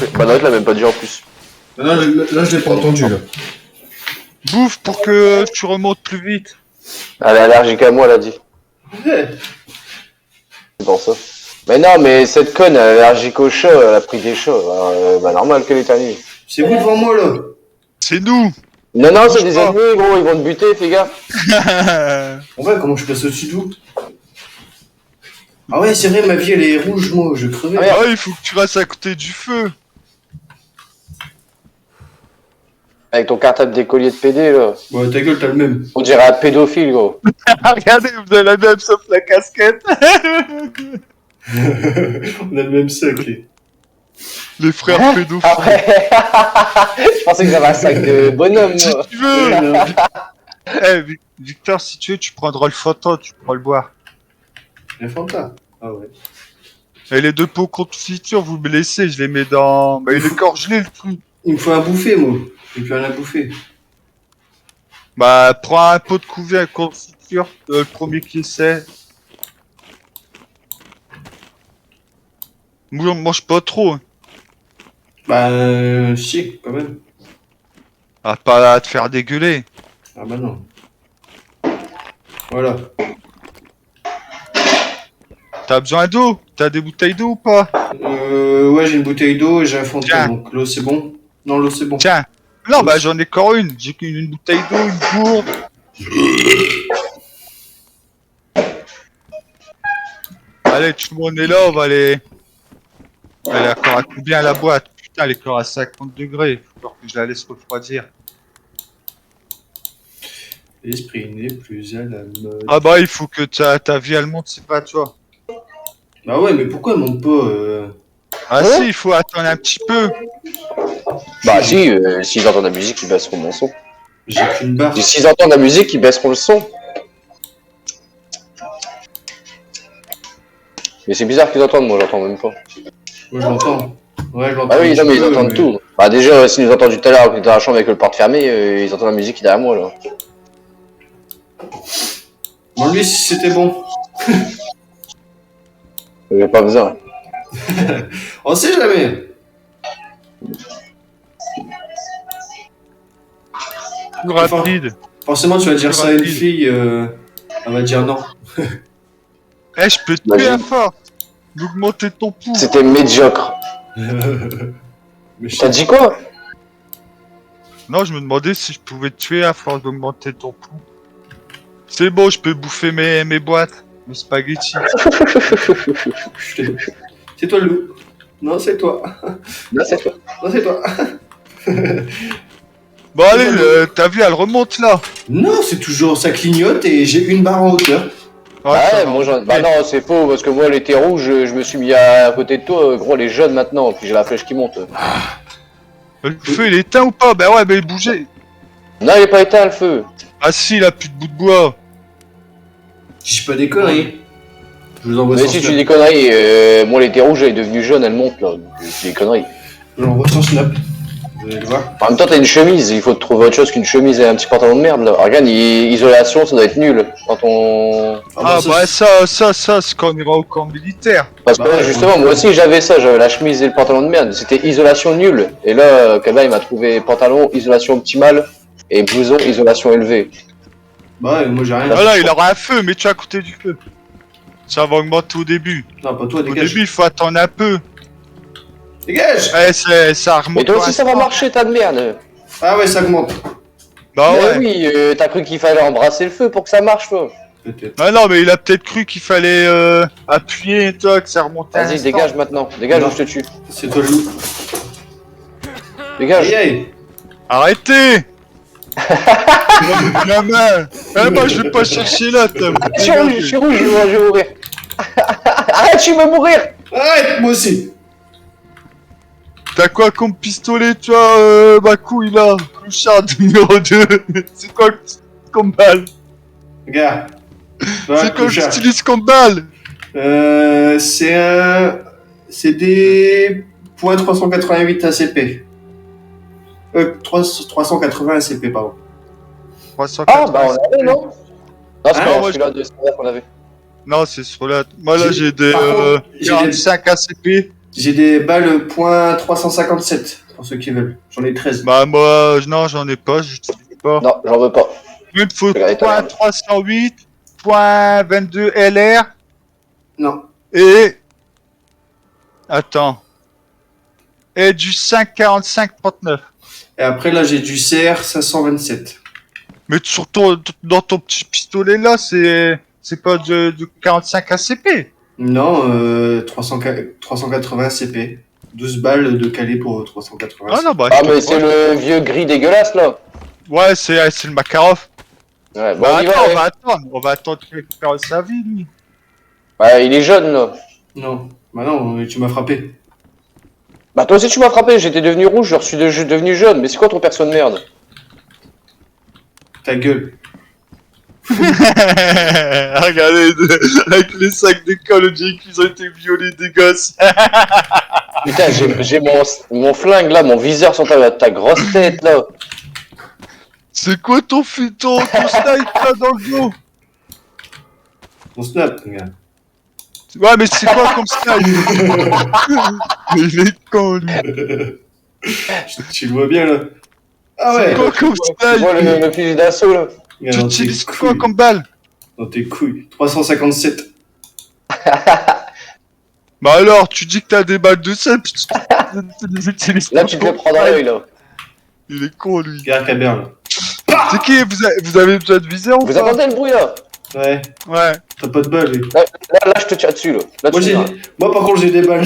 bouffer. Bah non, il l'a même pas dit en plus. Non, là je l'ai pas entendu là. Bouffe pour que tu remontes plus vite. Elle est allergique à moi, elle a dit. Ouais. C'est pour ça. Mais non, mais cette conne, elle est allergique aux chats, elle a pris des chats. Alors, bah normal qu'elle éternue. C'est vous devant moi là. C'est nous. Non, non, c'est Bouge des pas. ennemis, gros, ils vont te buter, fais gaffe. En vrai, comment je passe au-dessus de vous? Ah ouais, c'est vrai, ma vie elle est rouge, moi, je crevais. Ah, Ah ouais, il faut que tu restes à côté du feu. Avec ton cartable d'écolier de PD, là. Ouais, ta gueule, t'as le même. On dirait un pédophile, gros. Regardez, vous avez la même sauf la casquette. On a le même sac. Les frères Ah pédophiles. ouais. Je pensais que j'avais un sac de bonhomme, Si moi. tu veux. Eh, Victor, si tu veux, tu prendras le photo, tu pourras le boire. Les Fanta. Ah ouais. Et les deux pots confiture, vous me laissez, je les mets dans... Bah, il est corgelé, le truc. Il me faut un bouffé, moi. J'ai plus rien à bouffer. Bah, prends un pot de couvercle à confiture, le premier qui essaie. Moi, on mange pas trop, hein. Bah, si, quand même. Ah, pas à te faire dégueuler. Ah bah non. Voilà. T'as besoin d'eau? T'as des bouteilles d'eau ou pas? Ouais, j'ai une bouteille d'eau et j'ai un fond de Tiens. camp, donc l'eau c'est bon. Non, l'eau c'est bon. Tiens. Non, bah, j'en ai encore une. J'ai qu'une bouteille d'eau, une gourde. Allez, tout le monde est là, on va aller... Elle est encore à combien la boîte? Putain, elle est encore à 50 degrés. Faut encore que je la laisse refroidir. L'esprit n'est plus à la mode. Ah bah, il faut que ta vie, elle monte, c'est pas toi. Bah ouais, mais pourquoi elle monte pas Ah Ouais. si, il faut attendre un petit peu. Bah si, s'ils entendent la musique, ils baisseront mon son. J'ai qu'une barre. Et s'ils entendent la musique, ils baisseront le son. Mais c'est bizarre qu'ils entendent, moi j'entends même pas. Moi je l'entends. Ouais, je l'entends. Ah oui, un non petit mais ils peu, entendent mais- tout. Bah déjà, s'ils nous entendent tout à l'heure, quand on était dans la chambre avec le porte fermé, ils entendent la musique qui est derrière moi là. Bon, lui, si c'était bon. J'ai pas besoin. On sait jamais. Plus rapide. Forcément, tu vas dire ça à une Rapide. fille, elle va dire non. Eh, je peux te Vas-y. tuer à force d'augmenter ton pouls. C'était médiocre. Mais je T'as dit quoi? Non, je me demandais si je pouvais te tuer à force d'augmenter ton pouls. C'est bon, je peux bouffer mes boîtes, mes spaghettis. C'est toi le loup. Non, c'est toi. Là, c'est toi. Non, c'est toi. Bon allez, ta vie elle remonte là. Non, c'est toujours, ça clignote et j'ai une barre en hauteur. Ouais, Ah ça ouais, va. moi j'en... Bah non, c'est faux, parce que moi elle était rouge, je me suis mis à côté de toi, gros, elle est jaune maintenant, puis j'ai la flèche qui monte. Le feu il est éteint ou pas? Bah ouais, mais il bougeait. Non, il est pas éteint le feu. Ah si, il a plus de bout de bois. Je dis pas des conneries. Je vous envoie Mais son si tu snap. dis des conneries, moi elle était rouge, elle est devenue jaune, elle monte là, donc tu dis des conneries. Je vous envoie son snap. Vous allez le voir. En même temps, t'as une chemise, il faut te trouver autre chose qu'une chemise et un petit pantalon de merde là. Regarde, isolation, ça doit être nul quand on... Ah bah ça, c'est quand on ira au camp militaire. Parce que Bah ouais, justement, moi aussi j'avais ça, j'avais la chemise et le pantalon de merde, c'était isolation nulle. Et là, Kaba il m'a trouvé pantalon, isolation optimale, et blouson, isolation élevée. Bah ouais, moi j'ai rien. Voilà, il aura un feu, mais tu es à côté du feu. Ça va augmenter au début. Non, pas toi, Au dégage. début, il faut attendre un peu. Dégage. Eh, ça remonte. Mais toi pour aussi un ça va temps. marcher, ta de merde. Ah ouais, ça augmente. Bah Mais ouais. oui, t'as cru qu'il fallait embrasser le feu pour que ça marche, toi. Peut-être. Ah non, mais il a peut-être cru qu'il fallait appuyer, toi, que ça remontait. à un Vas-y, instant. dégage maintenant, dégage Non. ou je te tue. C'est toi le loup. Dégage. Aïe aïe. Arrêtez. La main. Eh bah, je vais pas chercher là, t'as. Je suis rouge, je vais mourir. Arrête, tu veux mourir. Arrête, moi aussi. T'as quoi comme pistolet, toi, ma couille là? Clochard numéro 2. C'est quoi comme balle? Regarde. C'est quoi que tu utilises comme balle? C'est un. C'est des. .388 ACP. 380 ACP, pardon. 380. Ah, bah on avait, non? Non, c'est Ah, pas moi, celui-là de standard qu'on avait. Non, c'est sur la. Moi là, j'ai des Par contre, j'ai des- 45 ACP. J'ai des balles .357 pour ceux qui veulent. J'en ai 13. Bah moi, non, j'en ai pas, j'utilise pas. Non, j'en veux pas. Il me faut Regardez, point 308, point 22 LR Non. et... Attends. Et du 5,45,39. Et après, là, j'ai du CR 527. Mais surtout dans ton petit pistolet là, c'est pas de 45 ACP. Non, 380 CP. 12 balles de calé pour 380 Ah non, bah Ah, je te mais c'est crois. le vieux gris dégueulasse, là. Ouais, c'est le Makarov. Ouais, bon, Bah on y attends, va, ouais. on va attendre qu'il récupère sa vie lui. Ouais, il est jeune, là. Non. Bah non, tu m'as frappé. Bah, toi aussi, tu m'as frappé. J'étais devenu rouge, je suis devenu jaune. Mais c'est quoi ton perso de merde? Ta gueule. Regardez, avec les sacs d'école, on dirait qu'ils ont été violés des gosses. Putain, j'ai mon flingue, là, mon viseur sur ta grosse tête, là. C'est quoi ton snipe là dans le dos? On snap, regarde. Ouais, mais c'est quoi comme snipe? Il est con lui. Tu le vois bien, là. Ah C'est ouais. quoi comme Tu vois snipe? le fusil d'assaut, là. Tu Regarde, dans tes utilises quoi couilles. comme balle? Dans tes couilles. 357. Bah alors, tu dis que t'as des balles de sel, puis tu les utilises Là, pas tu te fais comme prendre à snipe. l'œil, là. Il est con lui. Regarde Caber, là. C'est qui? Vous avez besoin de viseur ou Vous pas? entendez le bruit, là? Ouais. Ouais. T'as pas de balles, lui. Là, je te tire dessus, là. Là, Moi, tu verras. Moi, par contre, j'ai des balles.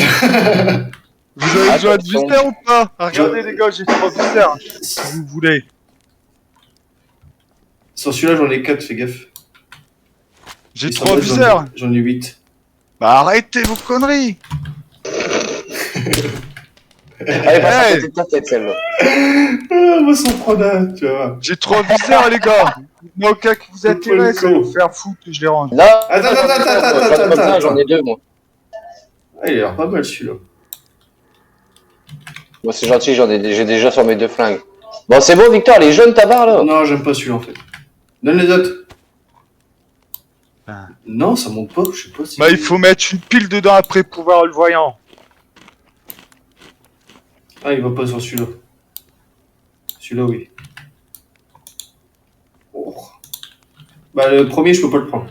Vous avez besoin de Attention. viseur ou pas? Regardez les gars, j'ai 3 viseurs. Si vous voulez. Sur celui-là, j'en ai 4, fais gaffe. J'ai Et sur 3 l'autre, viseurs. J'en ai 8. Bah arrêtez vos conneries. Allez, passe Hey. à côté de ta tête, celle-là. Ah, moi, son prada, tu vois. J'ai 3 viseurs les gars. Il aucun qui vous C'est pas intéresse, le allez con. vous faire foutre que je les range. Non, Attends, attends, j'en ai deux, moi. Ah, il a l'air pas mal, celui-là. Moi, c'est gentil, j'ai déjà sur mes deux flingues. Bon, c'est bon, Victor, les jeunes tabards, là. Non, j'aime pas celui-là, en fait. Donne les autres. Ah. Non, ça monte pas, je sais pas si... Bah il faut mettre une pile dedans après pour voir le voyant. Ah, il va pas sur celui-là. Celui-là, oui. Oh. Bah, le premier, je peux pas le prendre.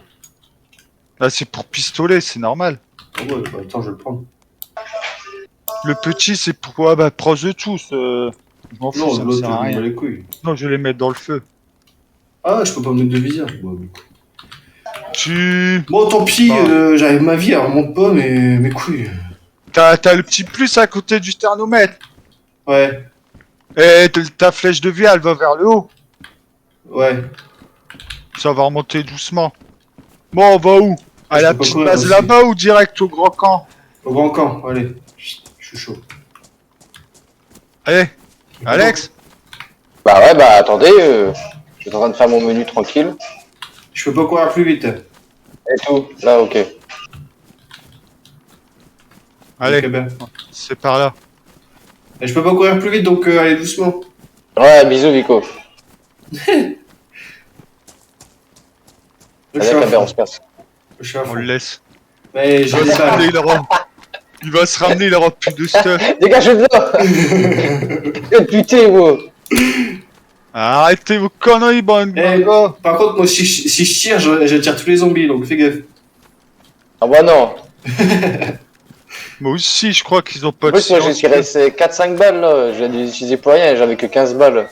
Là c'est pour pistolet, c'est normal. Ah ouais, bah, attends, je vais le prendre. Le petit c'est pour ouais, bah proche de tous. Je m'en fous, Non, ça me l'autre, sert à je m'en rien. bats les couilles. Non, je vais les mettre dans le feu. Ah, je peux pas mettre de visière. Bon, Tu... bon tant pis, Bah. j'arrive ma vie, elle remonte pas, mais mes couilles. T'as le petit plus à côté du thermomètre. Ouais, Et ta flèche de vie elle va vers le haut. ouais. Ça va remonter doucement. Bon, on va où? À Je la peux pas petite courir base aussi. là-bas ou direct au grand camp? Au grand camp, allez. Je suis chaud. Allez, Alex. Bah ouais, bah attendez, je suis en train de faire mon menu tranquille. Je peux pas courir plus vite. Et tout, là, ok. Allez, Ok, ben. c'est par là. Et je peux pas courir plus vite, donc allez doucement. Ouais, bisous, Vico. Je Allez, suis à Caber, on fond. se passe. Je suis à On fond. le laisse. Mais j'ai des balles. Il va se ramener, il aura plus de stuff. Dégagez de là. Putain, vous. Arrêtez vos conneries, bonne Eh, gars. par contre, moi, si je tire, je tire tous les zombies, donc fais gaffe. Ah bah non. Moi aussi, je crois qu'ils ont pas En de plus, moi, j'ai silence. tiré 4-5 balles, là. Je l'ai utilisé pour rien, j'avais que 15 balles.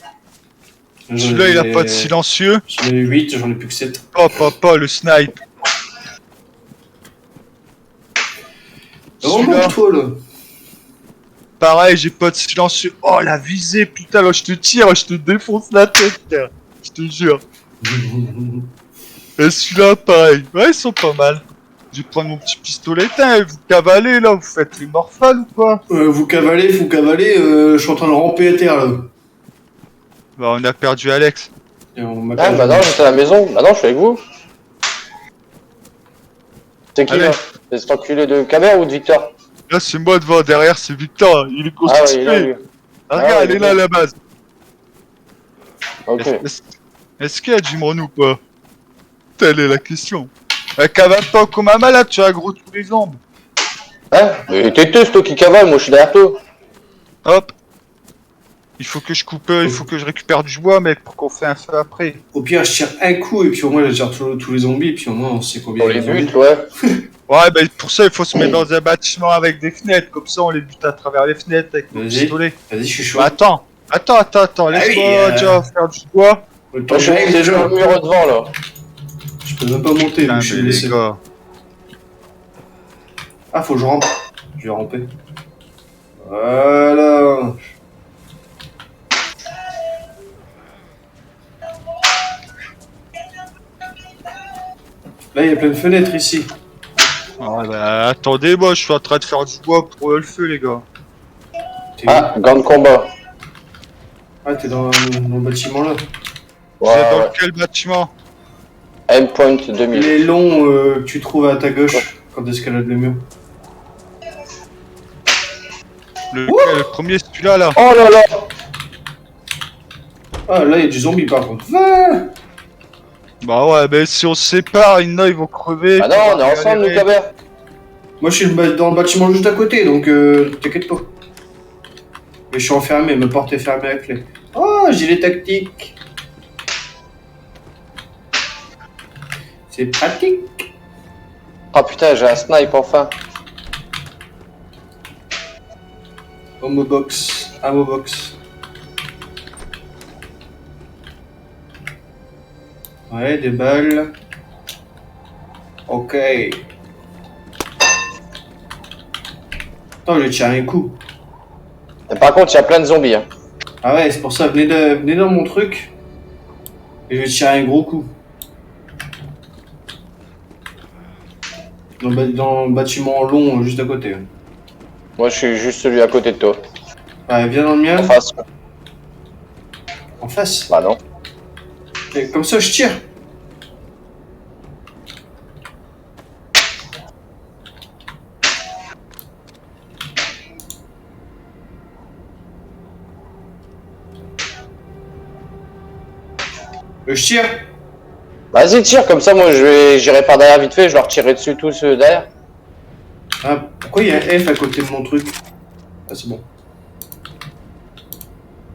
Celui-là, il a pas de silencieux. J'en ai 8, j'en ai plus que 7. Oh, papa, le snipe. Oh, Celui-là, toi, là. pareil, j'ai pas de silencieux. Oh, la visée, putain, là, je te tire, je te défonce la tête, frère. Je te jure. Et celui-là, pareil. Ouais, ils sont pas mal. Je vais prendre mon petit pistolet. Putain, vous cavalez, là, vous faites les morphales ou quoi? Vous cavalez, je suis en train de ramper à terre, là. Bah, on a perdu Alex. Et on m'a Ah, perdu. bah non, j'étais à la maison. Bah non, je suis avec vous. C'est qui, Allez. là? C'est cet enculé de Caber ou de Victor? Là, c'est moi devant, derrière, c'est Victor. Il est Ah ouais, constitué. il est là, lui. Ah, regarde, ouais, elle est il là est à la base. Ok. Est-ce qu'il y a du monde ou pas? Telle est la question. Elle cavale pas comme un malade, tu as gros tous les ombres. Hein? Mais t'es toi qui cavale, moi je suis derrière toi. Hop. Il faut que je coupe, il faut que je récupère du bois, mec, pour qu'on fait un feu après. Au pire, je tire un coup et puis au moins, je tire tous les zombies. Et puis au moins, on sait combien Pour il y les a de buts, zombies. ouais. Ouais, bah pour ça, il faut se mettre dans un bâtiment avec des fenêtres, comme ça on les bute à travers les fenêtres avec nos Vas-y. pistolets. Vas-y, je suis chaud. Bah attends, oui, laisse-moi déjà faire du bois. Le temps Moi je suis j'arrive, monté déjà. sur le mur devant là. Je peux même pas monter, Putain, mais je suis mais blessé. les gars. Ah, faut que je rampe. Je vais ramper. Voilà. Là, il y a plein de fenêtres ici. Ouais, bah attendez, moi je suis en train de faire du bois pour le feu, les gars. T'es où? Ah, gant de combat. Ah, t'es dans le bâtiment là. Vous êtes dans Ouais, quel bâtiment? Endpoint 2000. Les longs que tu trouves à ta gauche quand t'escalades le mur. Le premier, c'est celui-là, là. Oh là là! Ah, là, il y a du zombie par contre. Va. Bah ouais, mais si on se sépare, ils vont crever. Ah non, on est ensemble, nous, Cabert. Moi, je suis dans le bâtiment juste à côté, donc t'inquiète pas. Mais je suis enfermé, ma porte est fermée à clé. Oh, gilet tactique. C'est pratique. Ah putain, j'ai un snipe enfin. Ammo box. Ammo box. Ouais, des balles. Ok. Attends, je vais tirer un coup. Et par contre, il y a plein de zombies. Hein. Ah ouais, c'est pour ça, venez dans mon truc. Et je vais tirer un gros coup. Dans le bâtiment long, juste à côté. Moi, je suis juste celui à côté de toi. Ouais, viens dans le mien. En face. En face. Bah non. Et comme ça, je tire. Je tire. Vas-y, tire, comme ça, moi, j'irai par derrière vite fait, je leur tirerai dessus tous derrière. Ah, pourquoi il y a un F à côté de mon truc? Ah, c'est bon.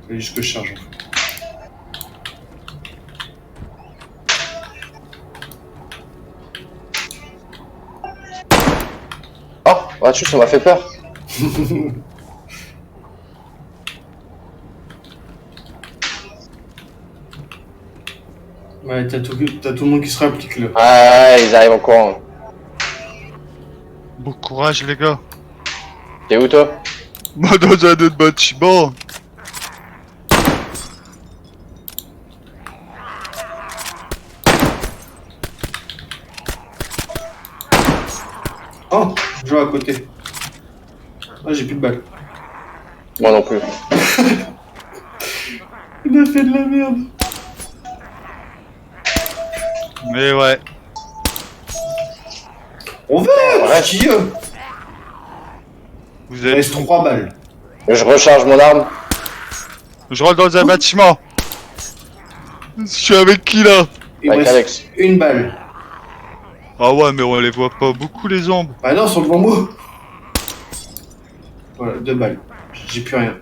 Fallait juste que je charge. Oh, vois-tu, ça m'a fait peur. Ouais, t'as tout le monde qui se réapplique là. Ouais, ils arrivent en courant. Bon courage, les gars. T'es où, toi? Moi, dans un autre bâtiment. Oh, je vois à côté. Ah, j'ai plus de balles. Moi non plus. Il a fait de la merde. Mais ouais. On va, Ouais. qui Vous Il êtes... reste 3 balles. Je recharge mon arme. Je rentre dans un bâtiment. Je suis avec qui, là? Il me Avec reste Alex. une balle. Ah ouais, mais on les voit pas beaucoup, les ombres. Ah non, ils sont devant moi. Voilà, 2 balles. J'ai plus rien.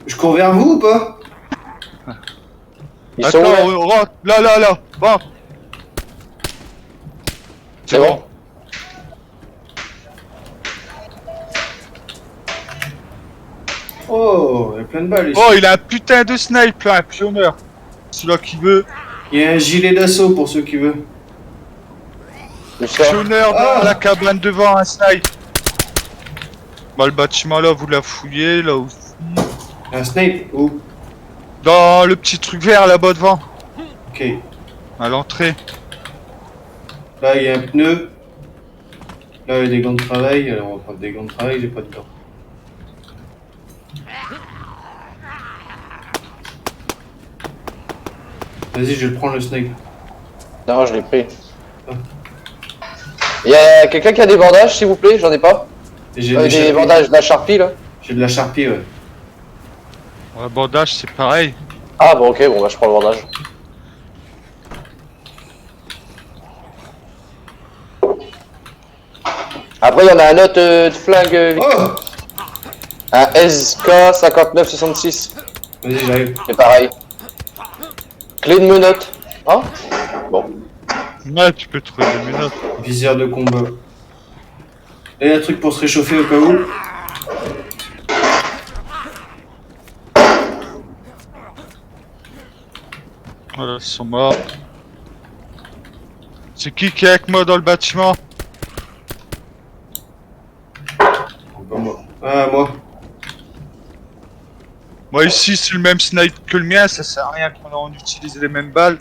Je cours vers vous ou pas? Ils sont Attends, où, là? on rentre. Là. Bon. C'est bon. Oh, il y a plein de balles ici. Oh, il a un putain de snipe, là, un pionneur. Celui-là qui veut. Il y a un gilet d'assaut pour ceux qui veulent. Où ça? Pionneur dans la cabane devant, un snipe. Bah, le bâtiment là, vous la fouillez, là aussi. Un snipe? Où? Dans le petit truc vert là-bas devant, Ok. à l'entrée. Là, il y a un pneu. Là, il y a des gants de travail. Alors, on va prendre des gants de travail, j'ai pas de gants. Vas-y, je prends le snipe. Non, je l'ai pris. Il y a quelqu'un qui a des bandages, s'il vous plaît? J'en ai pas. Et j'ai Des Sharpies. bandages de la Sharpie, là. J'ai de la Sharpie, ouais. Ouais, bandage, c'est pareil. Ah, bon, ok, bon, bah, je prends le bandage. Après, il y en a un autre de flingue, Oh! un SK5966. Vas-y, j'arrive. C'est pareil. Clé de menottes. Hein? Bon. Ouais, tu peux trouver des menottes. Visière de combat. Et un truc pour se réchauffer au cas où. Voilà, ils sont morts. C'est qui est avec moi dans le bâtiment? Pas moi. Ah, moi. Moi ici, c'est le même snipe que le mien, ça sert à rien qu'on utilise les mêmes balles.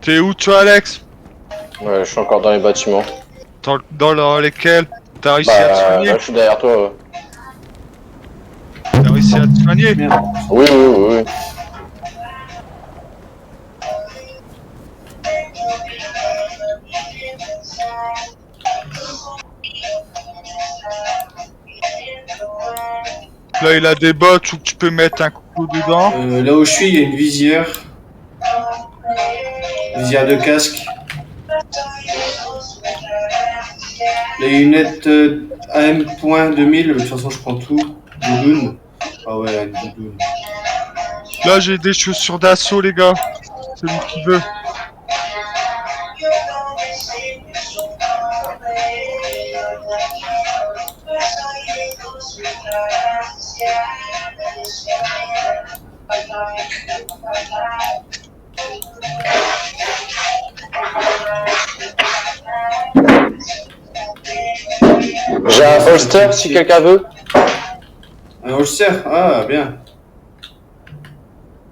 T'es où toi, Alex? Ouais, je suis encore dans les bâtiments. Dans lesquels? T'as réussi à te Bah, soigner? là, je suis derrière toi. Ouais. T'as réussi à te soigner? Merde. Oui, oui, oui, oui. Là, il a des bottes où tu peux mettre un couteau dedans. Là où je suis, il y a une visière. Visière de casque. Les lunettes AM.2000. De toute façon, je prends tout. Doudoune. Ah ouais, une doudoune. Là, j'ai des chaussures d'assaut, les gars. Celui qui veut. J'ai un holster si quelqu'un veut. Un holster. Ah, bien.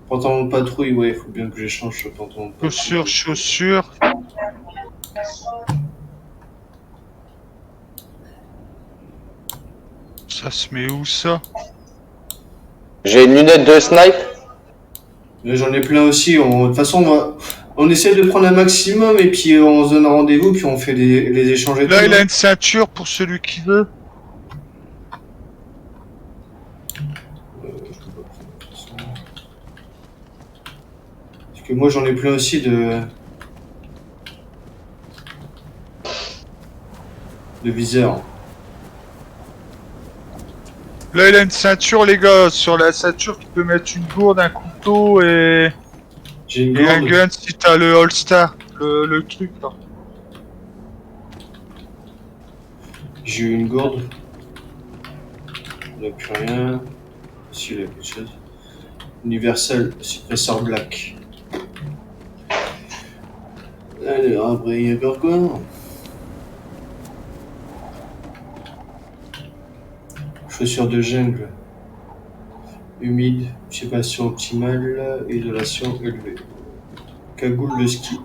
Pantalon de patrouille, ouais, il faut bien que j'échange ce pantalon de patrouille. Chaussures. Ça se met où, ça? J'ai une lunette de snipe. Mais j'en ai plein aussi. De toute façon, on essaie de prendre un maximum et puis on se donne un rendez-vous puis on fait les échanges et Là, tout, il a hein. une ceinture pour celui qui veut. Parce que moi j'en ai plein aussi de viseurs. Là, il a une ceinture, les gars. Sur la ceinture, tu peux mettre une gourde, un couteau et J'ai une un gourde. gun si t'as le holster. Le truc, là. J'ai eu une gourde. Il n'y a plus rien. Si, il y a quelque chose. Universal suppresseur black. Allez, après, il y a encore quoi? Chaussures de jungle. Humide, oxydation optimale, isolation élevée. Cagoule de ski.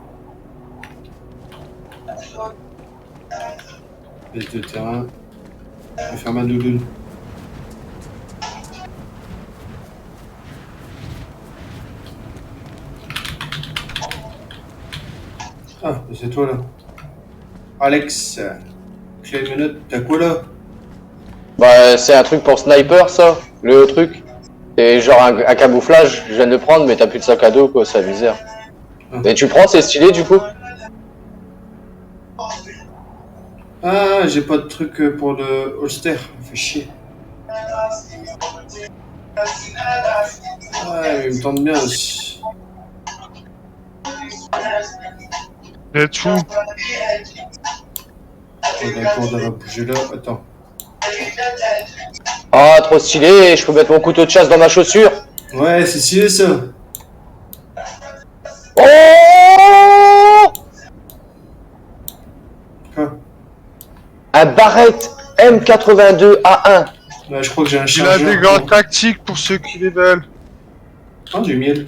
Veste de terrain. Je vais faire ma doudoune. Ah, c'est toi là. Alex, clé de menottes, t'as quoi là? Bah, c'est un truc pour sniper, ça. Le truc. C'est genre un camouflage. Je viens de le prendre, mais t'as plus de sac à dos, quoi. C'est la misère. Et tu prends, c'est stylé, du coup. Ah, j'ai pas de truc pour le holster. Fait chier. Ouais, mais il me tente bien aussi. Et tout. Oh, d'accord, on va bouger là. Attends. Ah, trop stylé. Je peux mettre mon couteau de chasse dans ma chaussure. Ouais, c'est stylé ça. Oh! Quoi? Un Barrett M82A1. Ouais, je crois que j'ai un Il a chargeur. des grandes tactiques pour ceux qui les veulent. Ah, du miel.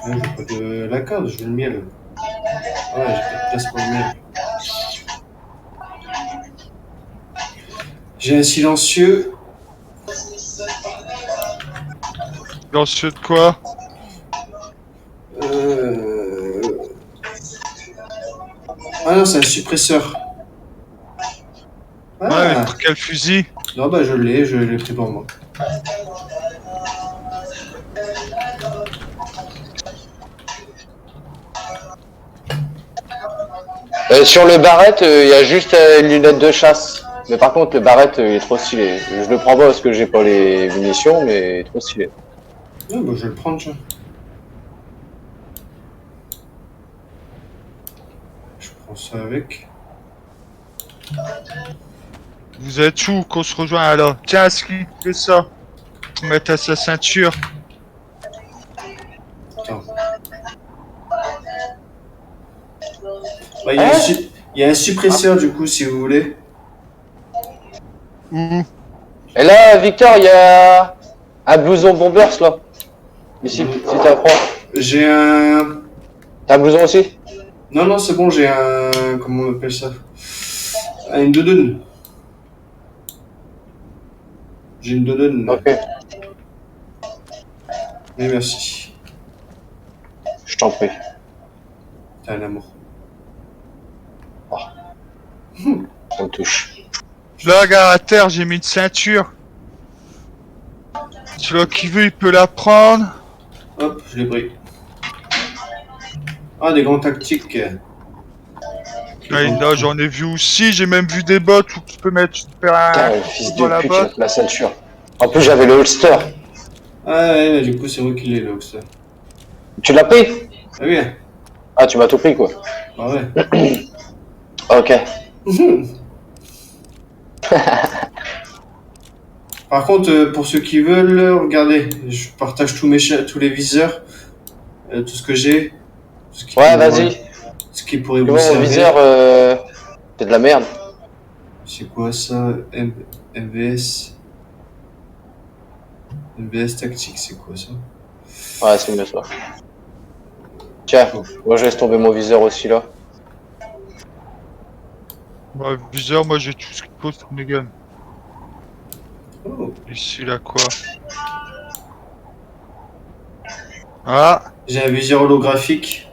Ouais, j'ai pas de la corde, je veux le miel. Ouais, j'ai pas de place pour le miel. J'ai un silencieux. Dans ceux de quoi? Ah non, c'est un suppresseur. Ouais, mais Ah, pour quel fusil? Non, bah je l'ai pris pour moi. Sur le barrette, il y a juste une lunette de chasse. Mais par contre, le barrette, il est trop stylé. Je le prends pas parce que j'ai pas les munitions, mais il est trop stylé. Non, bah je vais le prendre, tiens. Je prends ça avec. Vous êtes où qu'on se rejoint alors? Tiens, Ski, fais ça. Mettre à sa ceinture. Attends. Bah, il y a un suppresseur du coup si vous voulez. Où? Et là, Victor, il y a un blouson bombers là. Ici, si t'as froid. J'ai un. T'as un blouson aussi? Non, non, c'est bon, j'ai un. Comment on appelle ça? Une doudoune. J'ai une doudoune. Ok, Mais merci. je t'en prie. T'es un amour. Ça me touche. Là, regarde à terre, j'ai mis une ceinture. Celui qui veut, il peut la prendre. Hop, je l'ai pris. Ah, des gants tactiques. Là, j'en ai vu aussi, j'ai même vu des bottes où tu peux mettre, tu peux faire Putain, un le fils dans de la pute, botte. la ceinture. En plus, j'avais le holster. Ah ouais, du coup c'est moi qui l'ai là, ça. Tu l'as pris? Ah oui. Ah, tu m'as tout pris quoi. Ah ouais. Ok. Par contre, pour ceux qui veulent, regardez, je partage tous les viseurs, tout ce que j'ai. Ouais, vas-y. Ce qui pourrait Tu vous vois, mon servir. viseur, c'est de la merde. C'est quoi ça? MVS. MVS tactique, c'est quoi ça? Ouais, c'est mieux ça. Tiens, moi je laisse tomber mon viseur aussi là. Ouais, viseur, moi j'ai tout ce qu'il faut sur mes guns. Oh. Ici, là, quoi? Ah! J'ai un viseur holographique.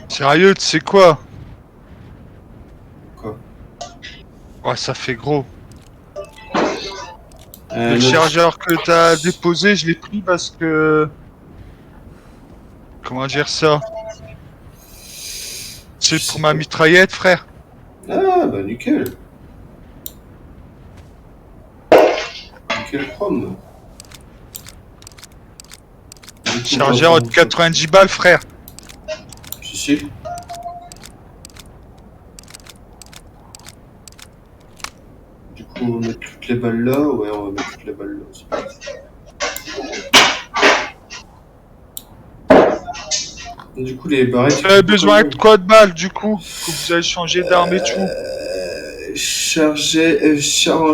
Sérieux, tu sais quoi? Quoi? Ouais, ça fait gros. Le Le chargeur que t'as déposé, je l'ai pris parce que... Comment dire ça? C'est pour ma mitraillette, frère. Ah, bah nickel. Nickel chrome. Chargeur de 90 balles, frère. Si, si. Du coup, on va mettre toutes les balles là. Ouais, on va mettre toutes les balles là aussi. Du coup, les barrettes. Vous avez besoin de quoi de balles, du coup? Faut que vous allez changer d'arme et tout.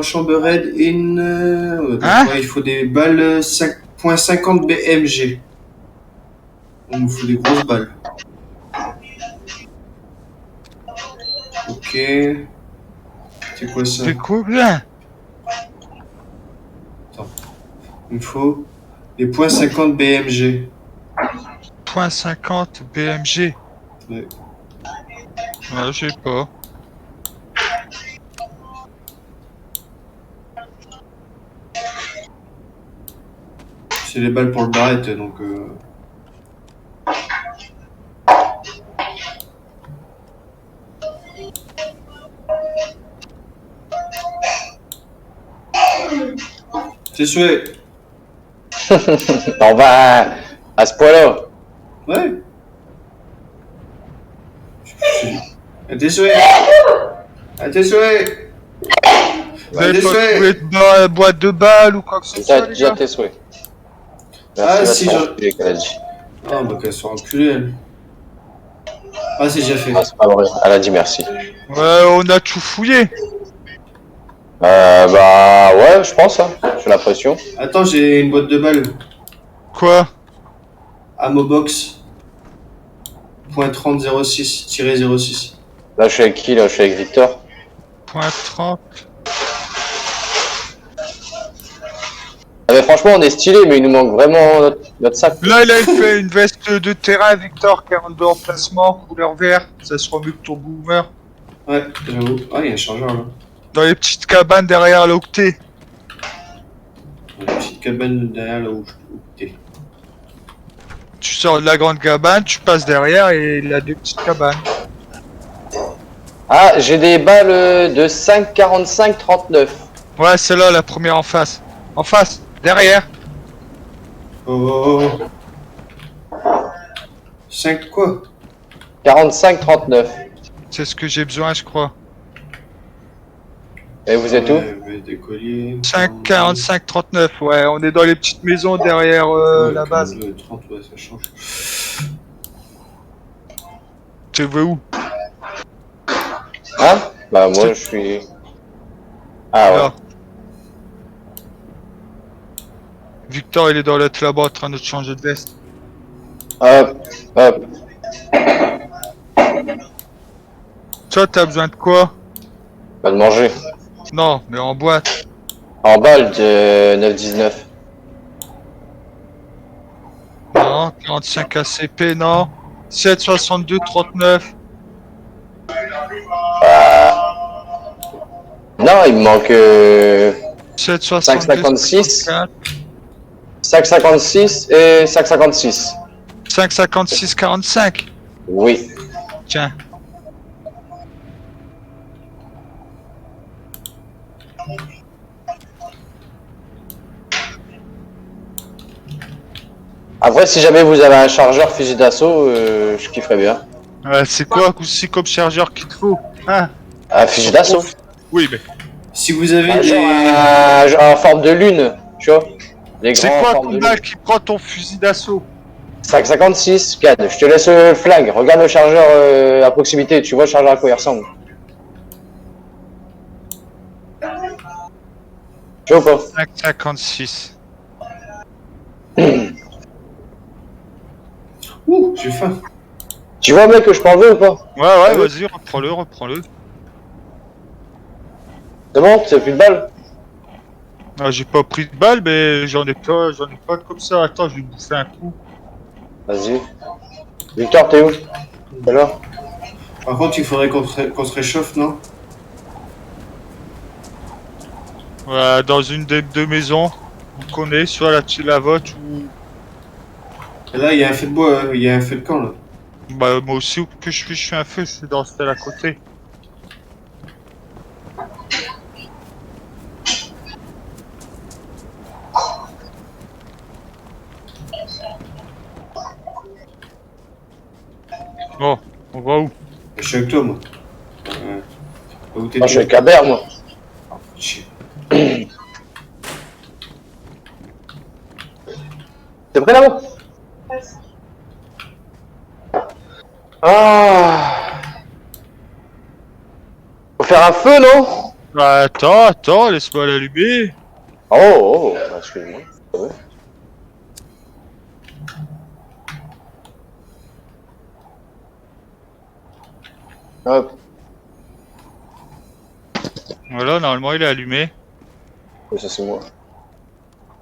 Chambered in. Hein? Ouais, il faut des balles 5.50 BMG. Il nous faut des grosses balles. Ok. C'est quoi ça? C'est combien? Il me faut des .50 BMG. .50 BMG. Ouais. Ouais, je sais pas. C'est les balles pour le barrette, donc. C'est souhait. On va à ce point-là. Ouais. À tes souhaits. À tes souhaits. Vous avez des pas souhaits. trouvé de boîte de balles ou quoi que ce soit, T'as les déjà gars? tes souhaits. Ah, Merci, si, va te je- faire enculer, qu'elle a dit. Ah, bah qu'elle soit enculée, elle. Ah, c'est déjà fait. Ah, c'est pas vrai. Elle a dit merci. Ouais, on a tout fouillé. Bah ouais, je pense, hein. J'ai l'impression. Attends, j'ai une boîte de balles. Quoi? Ammo box. .3006-06. Là, je suis avec qui? Là, je suis avec Victor. .30. mais franchement, on est stylé, mais il nous manque vraiment notre sac. Là, il a fait une veste de terrain, Victor, 42 emplacements, couleur vert. Ça sera mieux que ton boomer. Ouais, j'avoue. Ah, il y a un chargeur là. Dans les petites cabanes derrière l'octet. Dans la petite cabane derrière là où t'es. Tu sors de la grande cabane, tu passes derrière et il a deux petites cabanes. Ah, j'ai des balles de 5,45-39. Ouais, c'est là la première en face. En face, derrière. Oh. 5 quoi? 45-39. C'est ce que j'ai besoin, je crois. Et vous êtes où? Des colliers. 5, 45, 39, ouais, on est dans les petites maisons derrière la base. 30, ouais, ça change. Tu veux où? Hein? Bah moi je suis... Ah ouais. Là. Victor, il est dans l'autre là-bas en train de te changer de veste. Hop, hop. Toi, t'as besoin de quoi? Pas de manger. Non, mais en boîte. En balle de 9,19. Non, 45 ACP, non. 7, 62, 39. Non, il me manque 7, 62, 5,56. 54. 5,56 et 5,56. 5, 56, 45. Oui. Tiens. Après, si jamais vous avez un chargeur fusil d'assaut, je kifferais bien. C'est quoi aussi comme chargeur qu'il te faut? Hein? Un fusil d'assaut. Oui, mais... Si vous avez Ah, des... genre en forme de lune, tu vois. Les C'est grands en quoi forme ton de balle lune. qui prend ton fusil d'assaut? 5,56, Gad, je te laisse le flag. Regarde le chargeur à proximité, tu vois le chargeur à quoi il ressemble. Tu vois ou pas? 5, 56. Ouh, j'ai faim. Tu vois mec que je peux enlever ou pas? Ouais, vas-y, reprends-le, reprends-le. C'est bon, t'as plus de balles? Ah, j'ai pas pris de balle, mais j'en ai pas comme ça. Attends, je vais me bouffer un coup. Vas-y. Victor, t'es où? Alors? Par contre, il faudrait qu'on se réchauffe, non? Ouais, dans une des deux maisons qu'on est, soit la vôtre ou... Et là, il y a un feu de bois, il y a un feu de camp, là. Bah, moi aussi, où que je fais un feu, c'est dans celle à côté. Bon, on va où? Je suis avec toi, moi. Où t'es Moi, je suis avec Cabert, moi. Chier. T'es prêt là-bas? Ah. Faut faire un feu, non? Bah, attends, laisse-moi l'allumer. Oh, excuse-moi. Ouais. Hop. Voilà, normalement, il est allumé. Oui, ça c'est moi.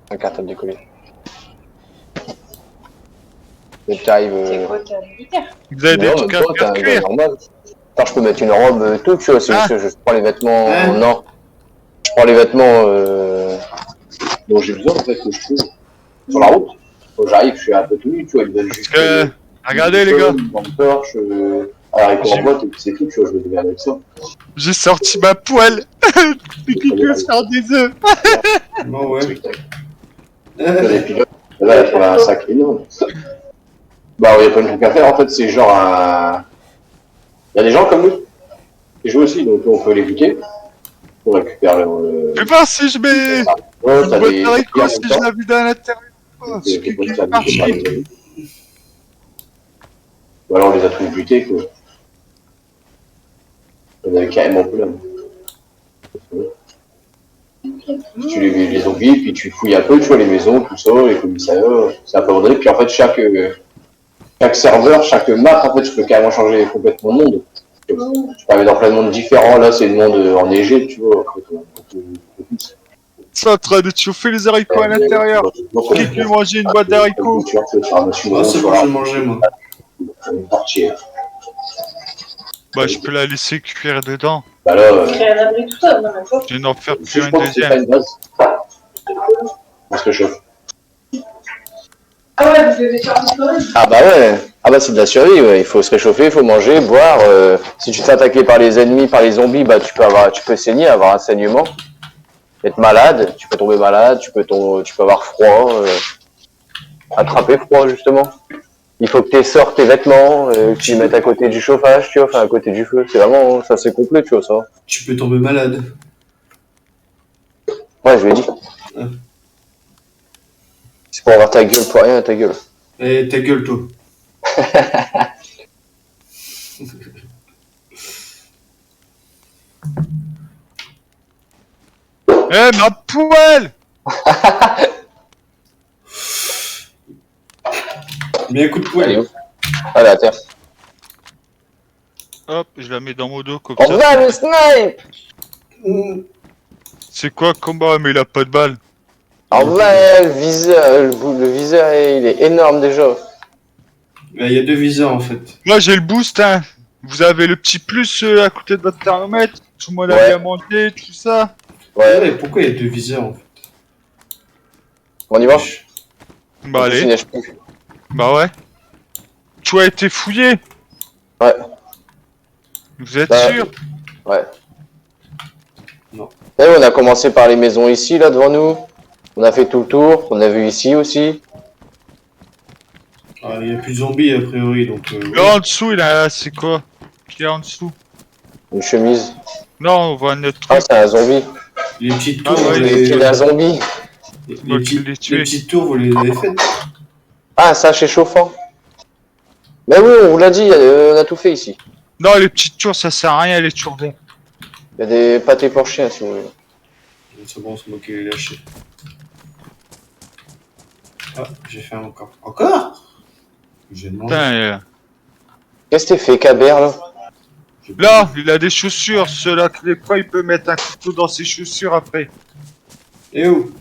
Un carton de décoller. Et tu arrives. C'est quoi ta militaire? Vous avez des Non, trucs même à pas, faire t'as un cuire? gars normal. Attends, je peux mettre une robe tout, tu vois, c'est Ah. juste que je prends les vêtements. Hein? Non. Je prends les vêtements dont j'ai besoin, en fait, que je trouve. Sur la route. Quand j'arrive, je suis un peu tout nu, tu vois, ils veulent juste. Regardez, les gars, Une grande torche, haricot en boîte, et puis c'est tout, tu vois, je me démerde avec ça. j'ai sorti ma poêle. Qui peut se faire des œufs. Bon, ouais. Les pilotes, là, il y a un sac énorme. Bah, il y a pas de truc à faire, en fait, c'est genre un. Il y a des gens comme nous qui jouent aussi, donc on peut les buter. On récupère le. Fais voir si je mets Ouais, une t'as boîte des. d'haricots si je la vide à l'intérieur. Oh, c'est qui est parti. Ou alors on les a tous butés, quoi. On avait carrément plein. Tu les zombies, puis tu fouilles un peu, tu vois, les maisons, tout ça, les commissariats, c'est un peu abandonné. Puis en fait, chaque serveur, chaque map, en fait, je peux carrément changer complètement de monde. Tu peux aller dans plein de mondes différents. Là, c'est le monde enneigé, tu vois. En fait, C'est en train de te chauffer les haricots à l'intérieur. Qui peut manger une boîte d'haricots? Ah, c'est bon, je vais manger, moi. Bah, je peux la laisser cuire dedans. Bah là, Créer un abri tout seul, non, mais quoi. Je vais en faire je cuire une pense que c'est pas deuxième. une base. On se réchauffe. Ah ouais, vous devez faire un peu. Ah bah ouais. Ah bah c'est de la survie, ouais. Il faut se réchauffer, il faut manger, boire. Si tu te fais attaquer par les ennemis, par les zombies, bah tu peux saigner, avoir un saignement. Être malade, tu peux tomber malade, tu peux avoir froid, attraper froid justement. Il faut que tu sortes tes vêtements, que tu les mettes à côté du chauffage, tu vois, enfin à côté du feu. C'est vraiment, ça c'est complet, tu vois ça. Tu peux tomber malade. Ouais, je lui ai dit. Ouais. C'est pour avoir ta gueule, pour rien, ta gueule. Eh, ta gueule, toi. Eh, ma poêle! Mets un coup de Allez, poing. hop. Allez, à terre. Hop, je la mets dans mon dos comme On ça. va le snipe! C'est quoi le combat? Mais il a pas de balle. On va le viseur, le viseur, il est énorme déjà. Il y a 2 viseurs, en fait. Moi j'ai le boost, hein. Vous avez le petit plus à côté de votre thermomètre. Tout le monde a Ouais. bien mangé, tout ça. Ouais, Ouais, pourquoi il y a 2 viseurs, en fait? on y va? Bah Je allez, neige plus. bah ouais. Tout a été fouillé. Ouais, Vous êtes Bah, sûr? ouais. Non. Et on a commencé par les maisons ici, là, devant nous. On a fait tout le tour, on a vu ici aussi. Ah, il n'y a plus de zombies, a priori, donc... Là en dessous, il a. C'est quoi? Qu'il y a en dessous? Une chemise. Non, on voit notre Ah, truc. c'est un zombie. Les petites Ah tours, ouais, vous Il les... est un zombie. Moi qui l'ai tué. les petites tours, vous les avez faites? Ah, ça, c'est chauffant. Mais oui, on vous l'a dit, on a tout fait ici. Non, les petites tours, ça sert à rien, les tours vertes. Il y a des pâtés pour chiens, si vous voulez. C'est bon, c'est moi qui l'ai lâché. Ah, j'ai fait un encore. Encore? J'ai demandé. Putain, Qu'est-ce que t'es fait, Cabert, là? là, il a des chaussures. Ceux-là qui les prend, il peut mettre un couteau dans ses chaussures après. Et où?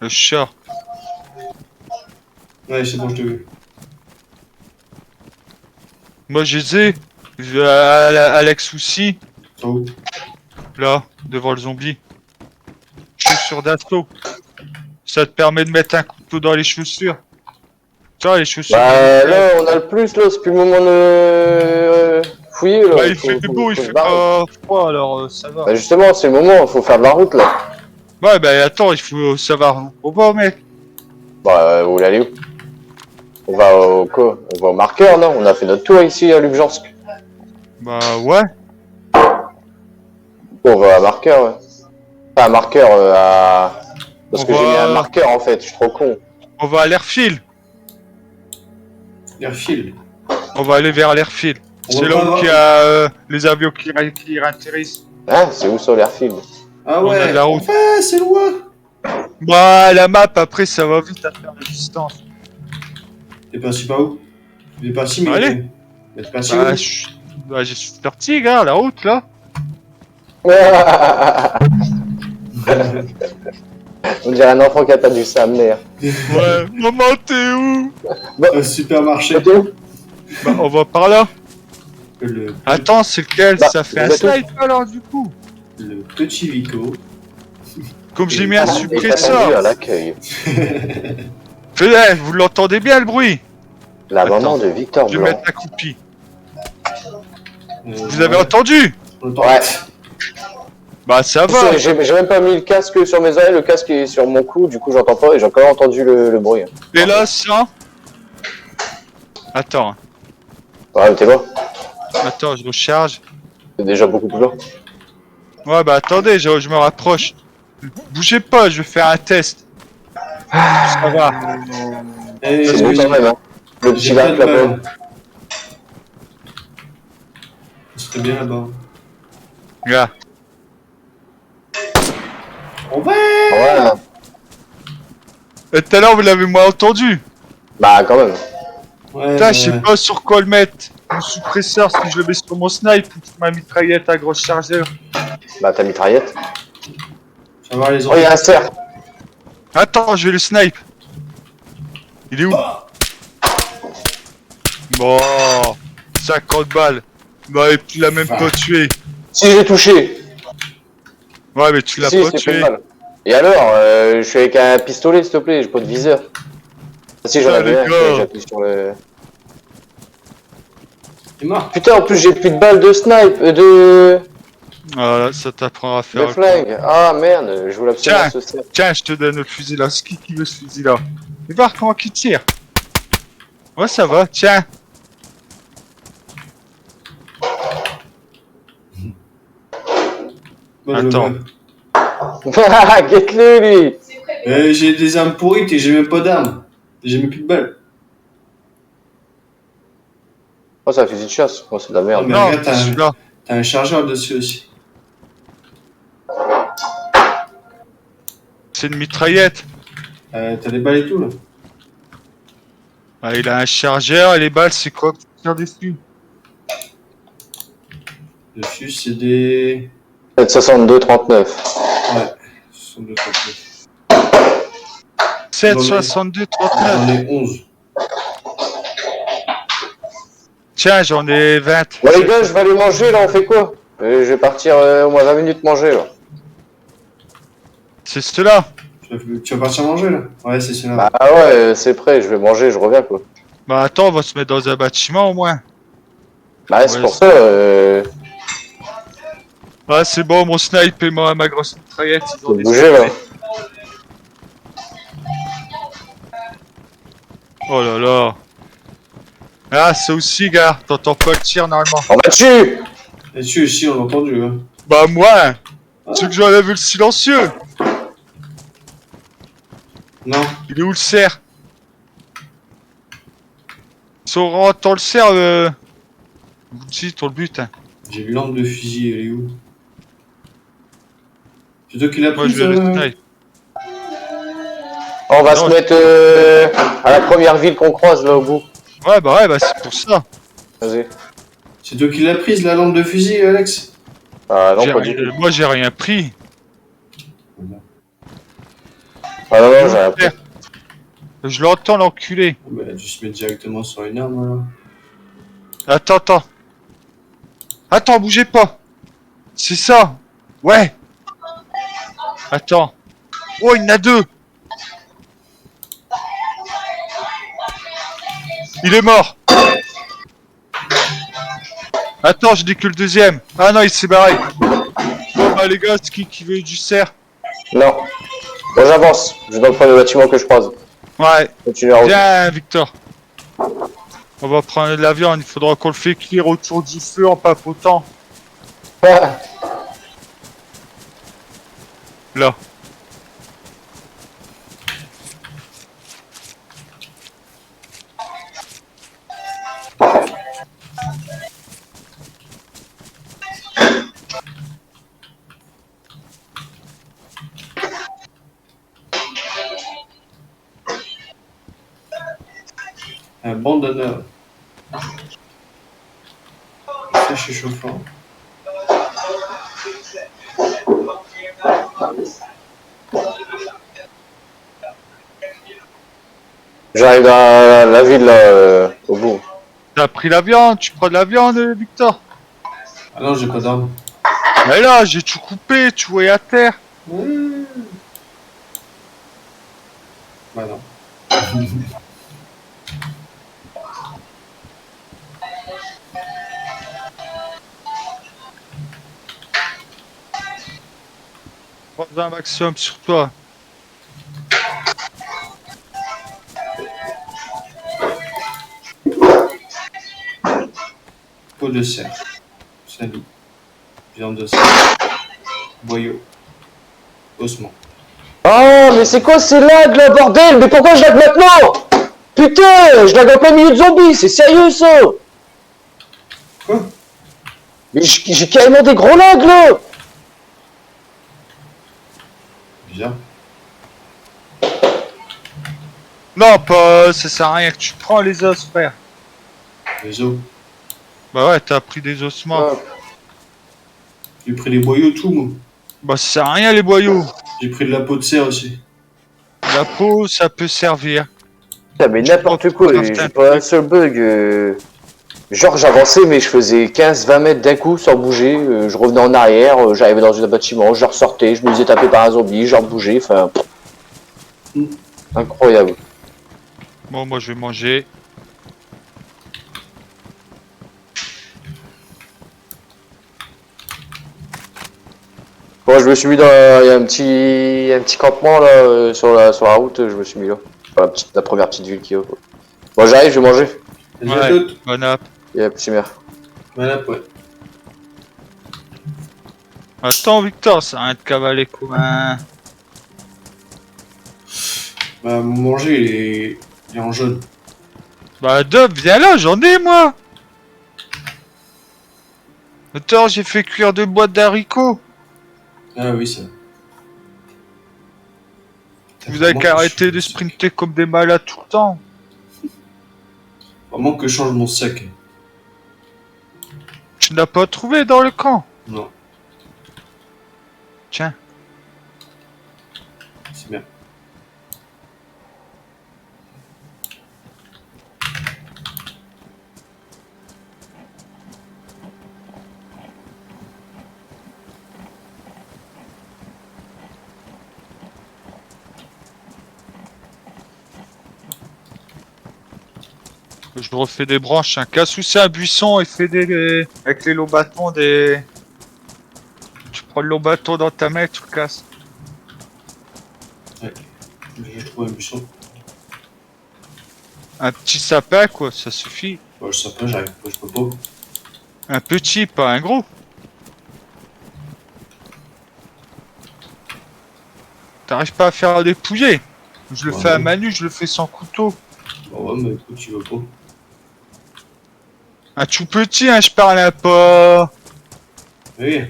Le chat. Ouais, c'est bon, je te veux. Moi, je les ai. Alex aussi. Oh. Là, devant le zombie. Chaussures d'assaut. Ça te permet de mettre un couteau dans les chaussures. Tu vois, les chaussures. Bah, là, on a le plus, là, c'est plus le moment de fouiller, là. Bah, il fait beau, il faut fait se barrer. pas froid, alors ça va. Bah, justement, c'est le moment, faut faire de la route, là. Ouais, bah attends, il faut savoir où on va, mec. Bah, vous voulez aller où? On va au quoi? On va au marqueur, non? On a fait notre tour ici à Lubjansk. Bah ouais. On va à marqueur, ouais. Pas à marqueur, à... Parce On que j'ai va- mis un marqueur, en fait, je suis trop con. On va à l'airfield. Airfield. On va aller vers l'airfield. On C'est va là pas où il y a les avions qui atterrissent. Hein? C'est où sur l'airfield? Ah On a ouais, de la route. enfin, c'est loin. Bah, la map, après, ça va vite à faire la distance. T'es parti par où? T'es parti, mais... Allez. Mais t'es parti Bah, où? je suis sorti, gars, la route, là. On dirait un enfant qui a perdu sa mère. Ouais, maman, t'es où? Au supermarché. T'es où? Bah, on va par là. Le, Attends, c'est lequel? Bah, Ça fait un vous êtes où? slide, alors, du coup. le petit Vico. Comme j'ai mis un Et t'as attendu suppresseur. à l'accueil. Vous l'entendez bien, le bruit? La Attends. maman de Victor Je vais Blanc. mettre la coupie. Vous avez entendu? Ouais. Bah, ça va. J'ai même pas mis le casque sur mes oreilles, le casque est sur mon cou, du coup j'entends pas et j'ai encore entendu le bruit. Et là, ça. Attends, Ouais, mais t'es loin. attends, je recharge. C'est déjà beaucoup plus loin. Ouais, bah attendez, je me rapproche. Bougez pas, je vais faire un test. Ça va. Eh, C'est bon quand même, hein. Le petit j'ai lac plein de là-bas. balles. C'était bien là-bas. Regarde. On va. Ouais. Et tout à l'heure, vous l'avez moins entendu. Bah quand même. Ouais, Putain, je sais pas sur quoi le mettre. Mon suppresseur, si je le mets sur mon snipe ou ma mitraillette à grosse chargeur. Bah ta mitraillette. va voir les Oh, il y enfants. a un cerf. Attends, je vais le snipe. Il est où? Bon, 50 balles. Bah, et tu l'as même pas tué. Si, j'ai touché. Ouais, mais tu l'as Si, pas c'est fait tué. mal. Et alors, je suis avec un pistolet, s'il te plaît, j'ai pas de viseur. Ah, si, j'en Ah, avais un, d'accord. j'appuie sur le... T'es mort. Putain, en plus, j'ai plus de balles de snipe, de Voilà, ça t'apprend à faire un coup. flingue. Ah, merde, je voulais absolument Tiens, ce cerf. tiens, je te donne le fusil là. C'est qui veut ce fusil là? Et voir comment il tire. Ouais, ça va, tiens. Moi, je Attends. veux. Guette-le, lui. J'ai des armes pourries et j'ai même pas d'armes. J'ai même plus de balles. Oh, c'est un fusil de chasse. Oh, c'est de la merde. Mais Non, regarde, c'est celui-là. T'as un chargeur dessus aussi. C'est une mitraillette. T'as des balles et tout là. Ah, il a un chargeur et les balles, c'est quoi que tu tires dessus? Dessus, c'est des. 7,62, 39. Ouais. 62, 39. 7,62, 39. J'en ai 11. Tiens, j'en ai 20. Bon, les gars, je vais aller manger, là, on fait quoi? Je vais partir au moins 20 minutes manger, là. C'est ceux-là. Tu vas partir manger là? Ouais, c'est celui-là. Bah ouais, c'est prêt, je vais manger, je reviens, quoi. Bah attends, on va se mettre dans un bâtiment au moins. Bah ouais, c'est Ouais, pour c'est- ça, Ah, c'est bon, mon snipe et ma grosse mitraillette, ils ont faut des bouger, là. Oh là là. Ah, ça aussi, gars, t'entends pas le tir normalement. On m'a dessus! Et dessus aussi, on l'a entendu. Hein. Bah moi, tu veux que j'enlève le silencieux? Non. Il est où le cerf? Si on entend le cerf, vous dites, on le bute. Hein. J'ai une lampe de fusil, elle est où? C'est toi qui l'as Moi, prise je vais le snipe. On va Non, se mettre à la première ville qu'on croise, là, au bout. Ouais, bah, c'est pour ça. Vas-y. C'est toi qui l'as prise, la lampe de fusil, Alex? Ah non, J'ai pas rien- du tout. Moi, j'ai rien pris. Ah non, non, j'ai un peu. Je l'entends, l'enculé. Bah, tu se mets directement sur une arme, alors. Attends. Attends, bougez pas. C'est ça. Ouais. Attends. Oh, il y en a deux. Il est mort. Attends, je dis que le deuxième. Ah non, il s'est barré. Bon, bah les gars, c'est qui veut du cerf? Non. Bon, j'avance. Je dois prendre le bâtiment que je croise. Ouais. Continue la route. Viens, Victor. On va prendre de la viande. Il faudra qu'on le fait cuire autour du feu en papotant. Là. Un bandana. Ça, c'est chauffant. J'arrive dans la ville, là, au bout. T'as pris la viande? Tu prends de la viande, Victor? Ah non, j'ai pas d'arme. Mais là, j'ai tout coupé. Tu voyais à terre. Bah non. Prends un maximum sur toi. Peau de cerf. Salut. Viande de cerf. Boyau. Ossement. Oh, mais c'est quoi ces lags, là, bordel? Mais pourquoi je lag maintenant? Putain, je lag en plein milieu de zombies, c'est sérieux, ça? Quoi? Mais j'ai carrément des gros lags, là! Bizarre. Non, pas. Ça sert à rien que tu prends les os, frère. Les os. Bah ouais, t'as pris des ossements. Ah. J'ai pris les boyaux, tout, moi. Bah ça sert à rien les boyaux. J'ai pris de la peau de cerf aussi. La peau, ça peut servir. Putain, mais n'importe quoi, Craft j'ai un pas un truc. seul bug. Genre, j'avançais, mais je faisais 15-20 mètres d'un coup sans bouger. Je revenais en arrière, j'arrivais dans un bâtiment, je ressortais, je me faisais taper par un zombie, je rebougeais. Enfin, incroyable. Bon, moi, je vais manger. Bon, je me suis mis dans. Il y a un petit campement là, sur la route, je me suis mis là. Enfin, la première petite ville qu'il y a. Quoi. Bon, j'arrive, je vais manger. Vas-y, Ouais, à toutes. bon app. Il y a un petit mère. Voilà, ouais. Attends, Victor, ça arrête de cavaler comme un... Bah, manger, il est en jaune. Bah, Dub, viens là, j'en ai, moi. Attends, j'ai fait cuire 2 boîtes d'haricots. Ah oui, ça. Vous avez qu'à arrêter de sprinter comme des malades tout le temps. Vraiment que je change mon sac. Tu n'as pas trouvé dans le camp. Non, Tiens. c'est bien. Je refais des branches, hein. Casse ou c'est un buisson et fais des... Avec les longs bâtons des... Tu prends le long bâton dans ta main et tu le casses. J'ai trouvé un buisson. Un petit sapin, quoi, ça suffit. Bon, je sais pas, j'arrive pas, je peux pas. Un petit, pas un gros. T'arrives pas à faire des pouillets. Je le Ouais, fais à ouais. Manu, je le fais sans couteau. Bon, ouais, mais écoute, tu veux pas. Un tout petit, hein, je parle pas. Oui.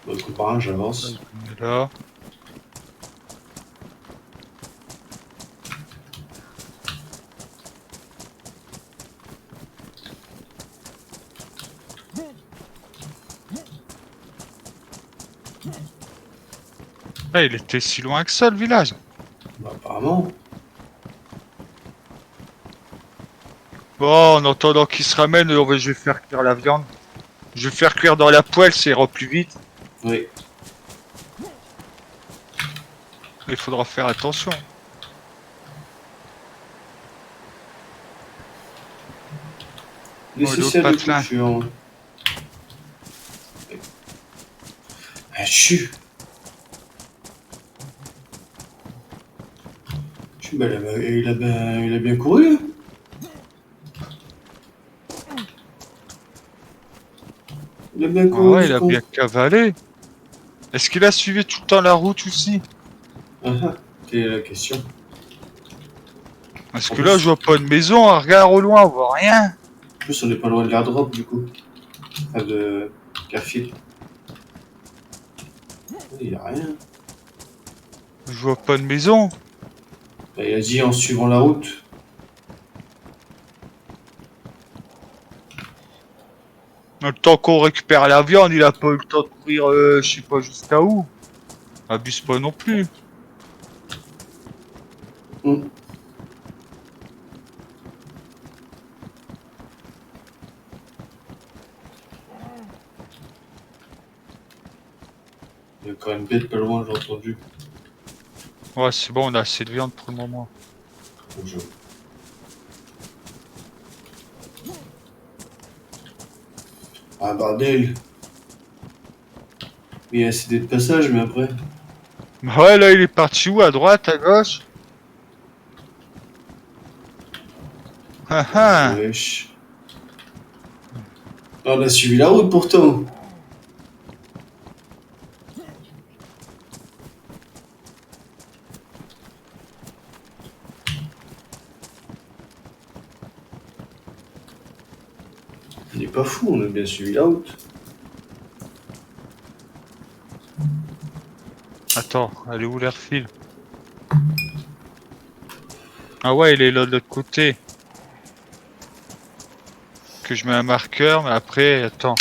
Bon, écoute, par un, j'avance. Là. Ah, il était si loin que ça, le village. Bah, apparemment. Bon, en attendant qu'il se ramène, je vais faire cuire la viande. Je vais faire cuire dans la poêle, ça ira plus vite. Oui. Il faudra faire attention. Laissez l'autre ça de patelin. couture. Ah, chut. Chut, bah, il a bien couru. Hein. Il a bien Ah couru. ouais, ce il a con. bien cavalé. Est-ce qu'il a suivi tout le temps la route aussi? Ah ah, quelle est la question? Parce En que plus- là, je vois pas de maison, regarde au loin, on voit rien. En plus, on n'est pas loin de l'airdrop du coup. Enfin, de Garfield. Il y a rien. Je vois pas de maison. Bah, il a dit en suivant la route. Le temps qu'on récupère la viande, il a pas eu le temps de courir, je sais pas jusqu'à où. Abuse pas non plus. Hmm. Il y a quand même bête pas loin, j'ai entendu. Ouais, c'est bon, on a assez de viande pour le moment. Donc, Ah bordel. Il y a assez de passage, mais après. Bah ouais, là, il est parti où? À droite, à gauche? Ah ah. Wesh. Ah, on a suivi la route pourtant. On n'est pas fou, on a bien suivi la route. Attends, elle est où l'airfield? Ah ouais, il est là de l'autre côté. que je mets un marqueur, mais après, attends.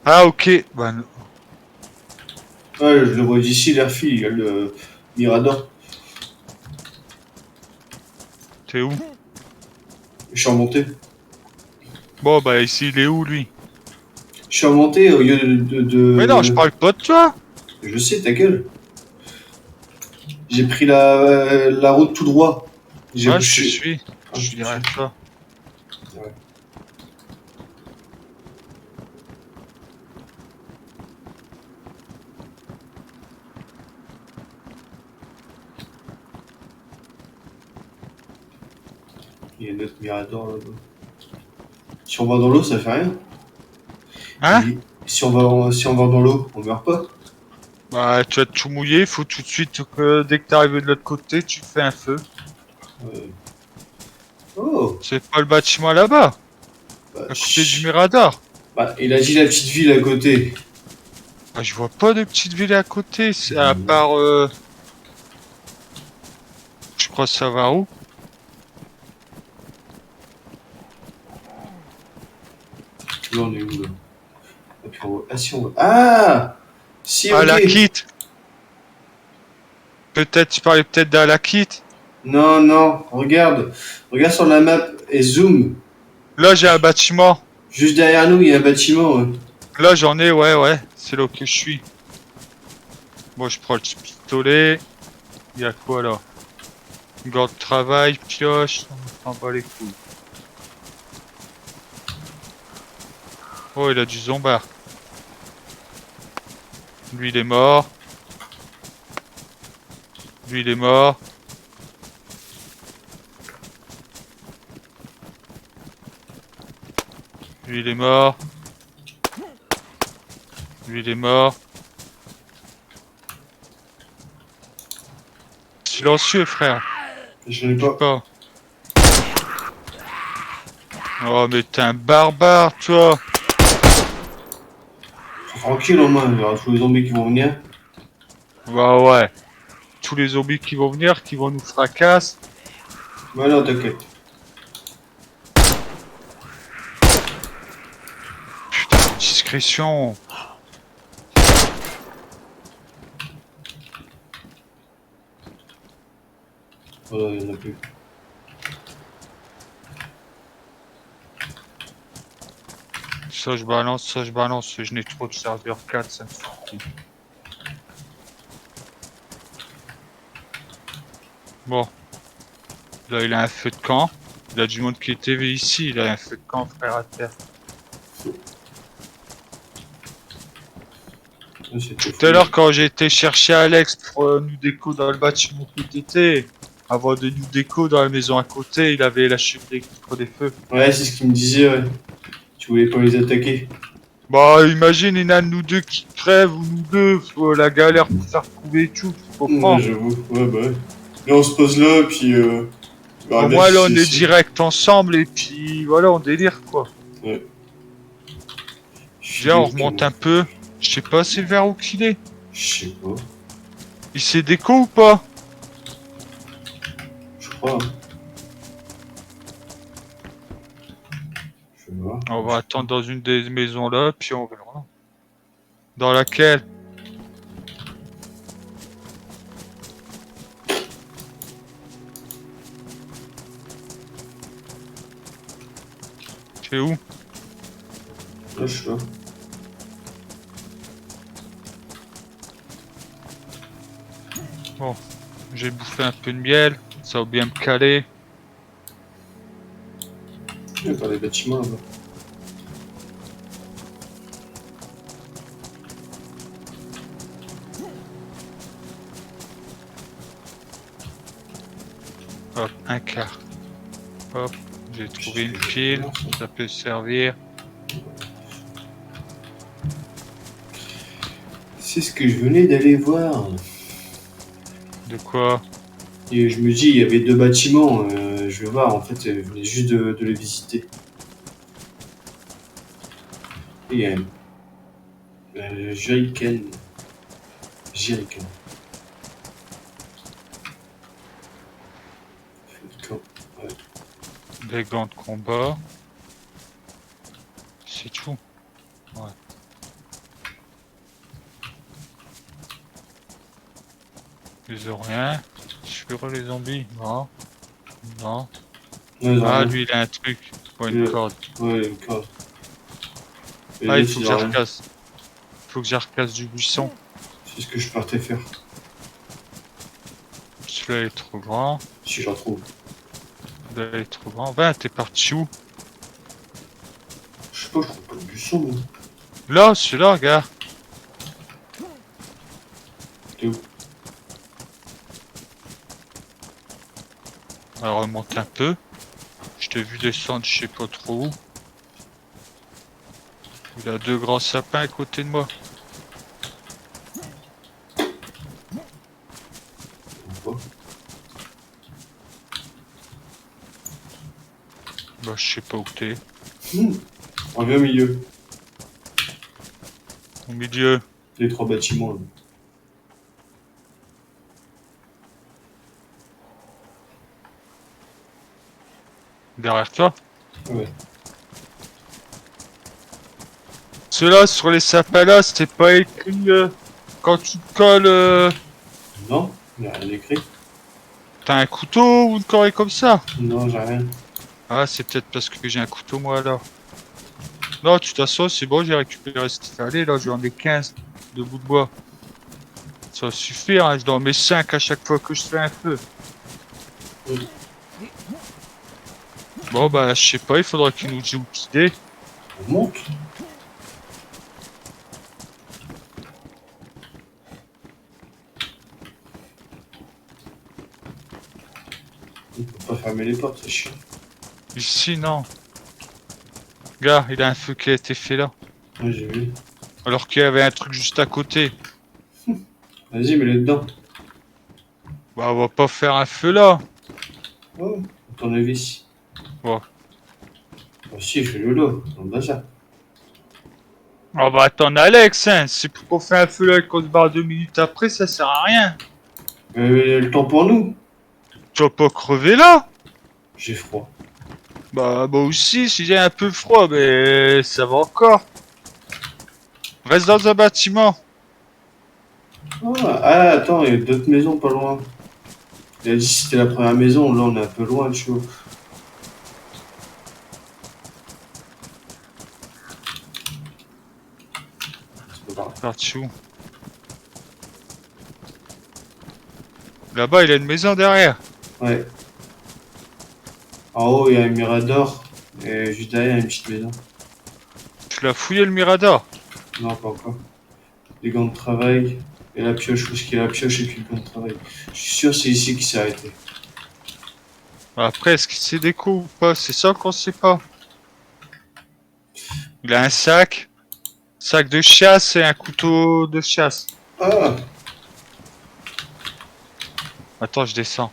Ah, ok. Bah, non. Ouais, je le vois d'ici, l'airfield, il y a le Mirador. T'es où? Je suis remonté. Bon, bah, ici, il est où, lui? Je suis remonté au lieu Mais non, je parle pas de toi. Je sais, ta gueule. J'ai pris la route tout droit. Moi, je te suis- suis. Ah, Je suis derrière toi. Ouais. Il y a notre Mirador là-bas. Si on va dans l'eau, ça fait rien. Hein? Si on va dans l'eau, on meurt pas. Bah, tu vas tout mouiller, faut tout de suite que dès que t'arrives de l'autre côté, tu fais un feu. Euh, Oh, C'est pas le bâtiment là-bas, bah, à côté du Mirador. bah, il a dit la petite ville à côté. Ah, je vois pas de petite ville à côté, c'est à part. Je crois ça va où? Là, on est où là? Et puis on va... Ah, si on va... Ah si, Ah, ok. la kit. Peut-être, tu parlais peut-être d'à la kit. Non, non, regarde. Regarde sur la map et zoom. Là, j'ai un bâtiment. Juste derrière nous, il y a un bâtiment. Ouais. Là, j'en ai, ouais. C'est là que je suis. Bon, je prends le pistolet. Il y a quoi là? Gant de travail, pioche, on s'en bat les couilles. Oh, il a du zombard. Lui, il est mort. Lui, il est mort. Lui, il est mort. Lui, il est mort. Silencieux, frère. Je n'ai pas. Pas. Oh, mais t'es un barbare, toi. Tranquille en main, il y aura tous les zombies qui vont venir. Bah ouais. Tous les zombies qui vont venir, qui vont nous fracasser. Ouais, non, t'inquiète. Discrétion. Voilà, il n'y en a plus. Ça je balance, je n'ai trop de serveur 4, ça me suffit. Bon. Là il a un feu de camp. Il a du monde qui était ici, il a un feu de camp frère à terre. Ah, c'était Tout à l'heure quand j'ai été chercher Alex pour nous déco dans le bâtiment PTT, avant de nous déco dans la maison à côté, il avait lâché des feux. Ouais, c'est ce qu'il me disait, ouais. Tu voulais pas les attaquer. Bah imagine, il y en a de nous deux qui crèvent, ou nous deux, faut la galère pour faire trouver tout, tu comprends. Ouais, j'avoue, ouais, bah ouais. Là, on se pose là, puis Au moins là on est direct ensemble et puis voilà, on délire quoi. Ouais. Viens, on remonte un peu. Je sais pas c'est vers où qu'il est. Je sais pas, Il s'est déco ou pas? je crois. Hein. Je vais voir. On va attendre dans une des maisons là, puis on verra. Dans laquelle? C'est où? Là, je suis là. Bon, j'ai bouffé un peu de miel, ça va bien me caler. Il y a pas les bâtiments là-bas. Hop, un quart. Hop, j'ai trouvé une pile, ça peut servir. C'est ce que je venais d'aller voir. De quoi? Et je me dis, il y avait deux bâtiments. Je vais voir, en fait, je venais juste de les visiter. Et il y a un Jerrycan. Jerrycan. Les gants de combat. C'est tout. Ouais. Ils ont rien. Sur les zombies. Non. Non. Ouais, ils ont Ah, rien. lui, il a un truc. Pas une Ouais. corde. Ouais, une corde. Et Ah, il l'autre, faut que ils je ont rien. recasse. Faut que je recasse du buisson. C'est ce que je partais faire. Celui-là est trop grand. Si j'en trouve. Celui-là est trop grand. Ben, t'es parti où? Je sais pas, je trouve pas de buisson, moi. Là, celui-là, regarde. T'es où? Alors, remonte un peu. Je t'ai vu descendre, je sais pas trop où. Il a 2 grands sapins à côté de moi. On voit. Bah, je sais pas où t'es. On vient au milieu. Au milieu. Les 3 bâtiments, là. Derrière toi. Ouais. Ceux-là, sur les sapins là, c'était pas écrit quand tu te colles. Non, il n'y a rien écrit. T'as un couteau ou une corée comme ça? Non, j'ai rien. Ah, c'est peut-être parce que j'ai un couteau moi là. Non, de toute façon, c'est bon, j'ai récupéré ce qu'il fallait. Là, j'en ai 15 de bouts de bois. Ça va suffire, hein, je dois en mettre 5 à chaque fois que je fais un feu. Oui. Bon, bah, je sais pas, il faudra qu'il nous dise où qu'il est. On monte. On peut pas fermer les portes, c'est chiant. Ici, non. Regarde, il a un feu qui a été fait là. Ouais, j'ai vu. Alors qu'il y avait un truc juste à côté. Vas-y, mets-les dedans. Bah, on va pas faire un feu là. Oh, ton avis. Ouais. Ah si, fais-le là, dans le bazar. On va attendre Alex, hein. C'est pour qu'on fait un feu là et qu'on se barre 2 minutes après, ça sert à rien. Le temps pour nous. Tu vas pas crever là? J'ai froid. Bah, moi aussi, si j'ai un peu froid, mais ça va encore. Reste dans un bâtiment. Ah, attends, il y a d'autres maisons pas loin. Il a dit que c'était la première maison, là on est un peu loin, tu vois. C'est pas grave. Parti où? Là-bas, il y a une maison derrière. Ouais. En haut, il y a un mirador. Et juste derrière, il y a une petite maison. Tu l'as fouillé le Mirador? Non, pas encore. Les gants de travail. Et la pioche, où est-ce qu'il y a la pioche et puis le gant de travail. Je suis sûr que c'est ici qu'il s'est arrêté. Après, est-ce qu'il s'est déco ou pas? C'est ça qu'on sait pas. Il a un sac. Sac de chasse et un couteau de chasse. Ah, Attends, je descends.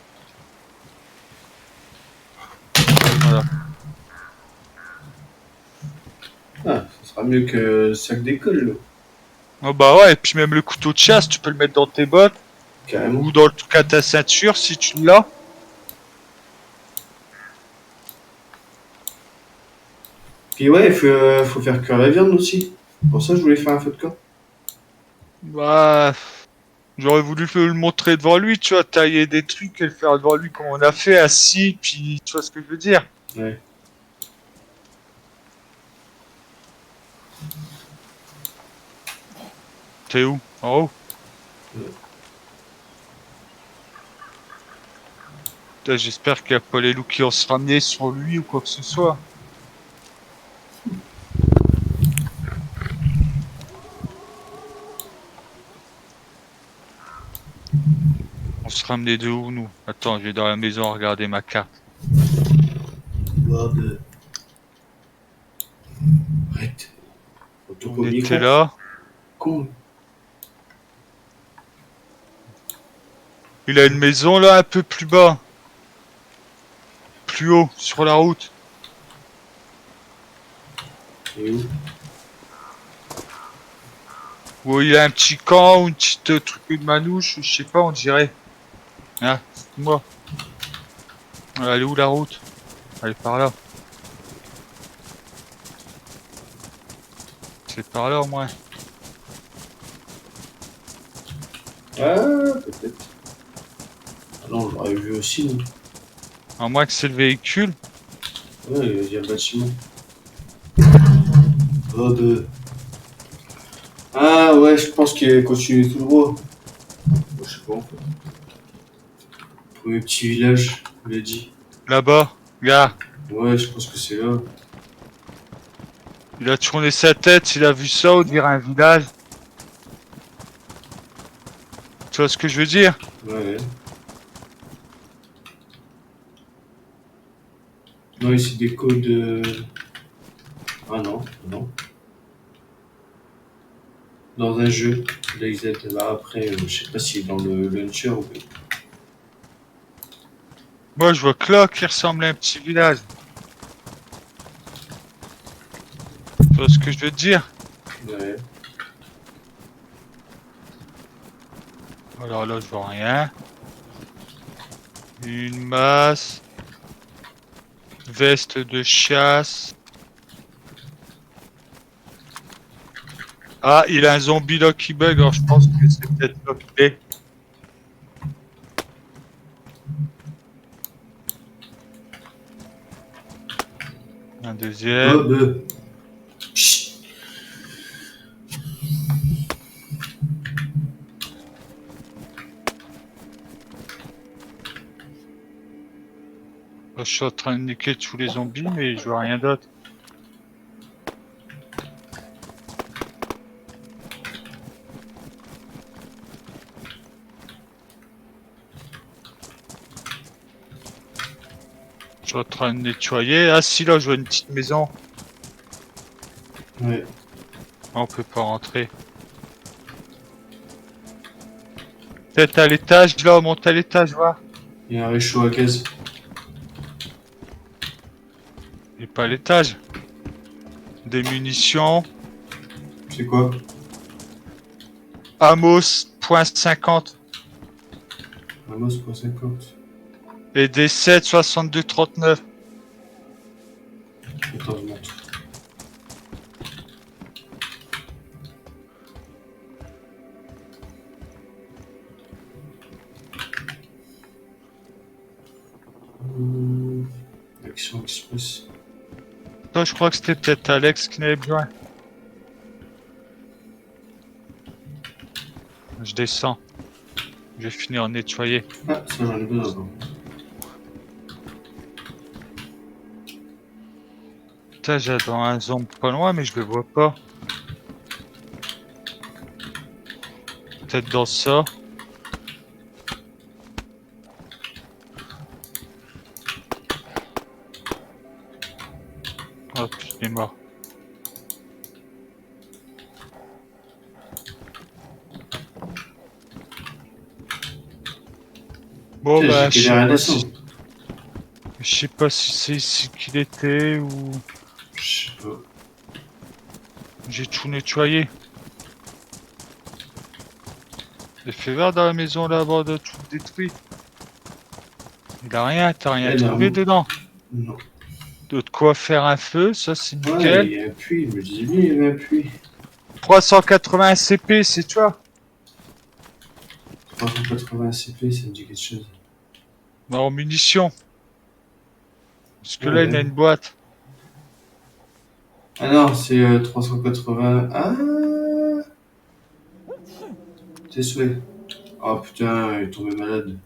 Voilà. ça sera mieux que le sac d'école, là. Oh bah ouais, et puis même le couteau de chasse, tu peux le mettre dans tes bottes Carrément. ou dans le truc à ta ceinture si tu l'as. Puis ouais, faut faire cuire la viande aussi. Pour ça, je voulais faire un feu de camp. Bah, j'aurais voulu le montrer devant lui, tu vois, tailler des trucs et le faire devant lui comme on a fait, assis, puis tu vois ce que je veux dire. Ouais. T'es où? En haut? Ouais. Putain, j'espère qu'il n'y a pas les loups qui vont se ramener sur lui ou quoi que ce soit. On se ramener de où, nous? Attends, je vais dans la maison regarder ma carte. Voir de... Arrête. On Autocommuniquant. était là. Con. Il a une maison là un peu plus bas. Plus haut, sur la route. Et où? Où il a un petit camp ou une petite truc de manouche, je sais pas, on dirait. Ah, c'est moi. Elle est où la route? Allez, par là. C'est par là au moins. Ah, peut-être. Ah non, on l'aurait vu aussi, nous. À moins que c'est le véhicule. Ouais, il y a le bâtiment. Oh, de... Ah ouais, je pense qu'il continue tout droit. Bon, je sais pas en fait. Premier petit village, je l'ai dit. Là-bas. Gars, Ouais, je pense que c'est là. il a tourné sa tête, il a vu ça, on dirait un village. Tu vois ce que je veux dire? Ouais. Non, ici des codes. Ah non, non. Dans un jeu, là ils étaient là après, je sais pas si dans le launcher ou. Moi, je vois que là, qui ressemble à un petit village. Tu vois ce que je veux dire? Ouais. Alors là, je vois rien. Une masse. Veste de chasse. Ah, il a un zombie là qui bug, alors je pense que c'est peut-être là qu'il est. Un deuxième. Bob. Chut. Là, je suis en train de niquer tous les zombies, mais je vois rien d'autre. Je suis en train de nettoyer. Ah si, là, je vois une petite maison. Ouais. Ah, on peut pas rentrer. Peut-être à l'étage, là, on monte à l'étage, voir. Il y a un réchaud à gaz. Et pas à l'étage. Des munitions. C'est quoi? Amos, .50. Amos pour 50. Et des 7, 62, 39. Attends, je montre. Action Express. Toi, je crois que c'était peut-être Alex qui n'avait besoin. Je descends. Je vais finir en nettoyer. Ah, ça j'en ai besoin avant. Putain, j'attends un zombie pas loin, mais je le vois pas. Peut-être dans ça. Hop, il est mort. Bon, Putain, bah, j'ai galéré à descendre. je sais pas si c'est ici qu'il était ou Je sais pas. j'ai tout nettoyé. J'ai fait voir dans la maison là-bas de tout détruit. Il a rien, t'as rien Eh ben, trouvé dedans. Non. De quoi faire un feu, ça c'est Ouais, nickel. il y a un puits, je me disais bien, il y avait un puits. 380 CP, c'est toi. 380 CP, ça me dit quelque chose. Bah, en munitions. Parce que là, Ouais. il a une boîte. Ah non, c'est 380. Ah! Tes souhaits. Oh putain, il est tombé malade.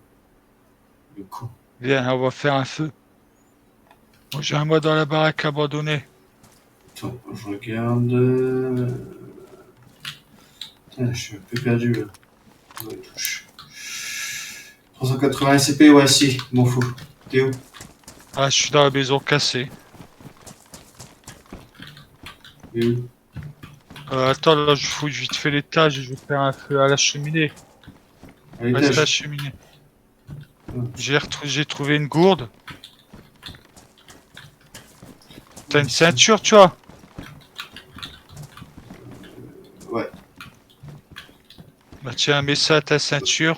Le con. Viens, on va faire un feu. Moi, j'ai un mois dans la baraque abandonnée. Attends, je regarde. Putain, je suis un peu perdu là. Ouais, touche. 380 CP, ouais, si, m'en fous. T'es où? Ah, je suis dans la maison cassée. T'es où? Attends, là, je fouille vite fait l'étage et je vais faire un feu à la cheminée. À Reste à la l'étage. cheminée. Ouais. J'ai trouvé une gourde. T'as une ceinture, tu vois? Ouais. Bah tiens, mets ça à ta ceinture.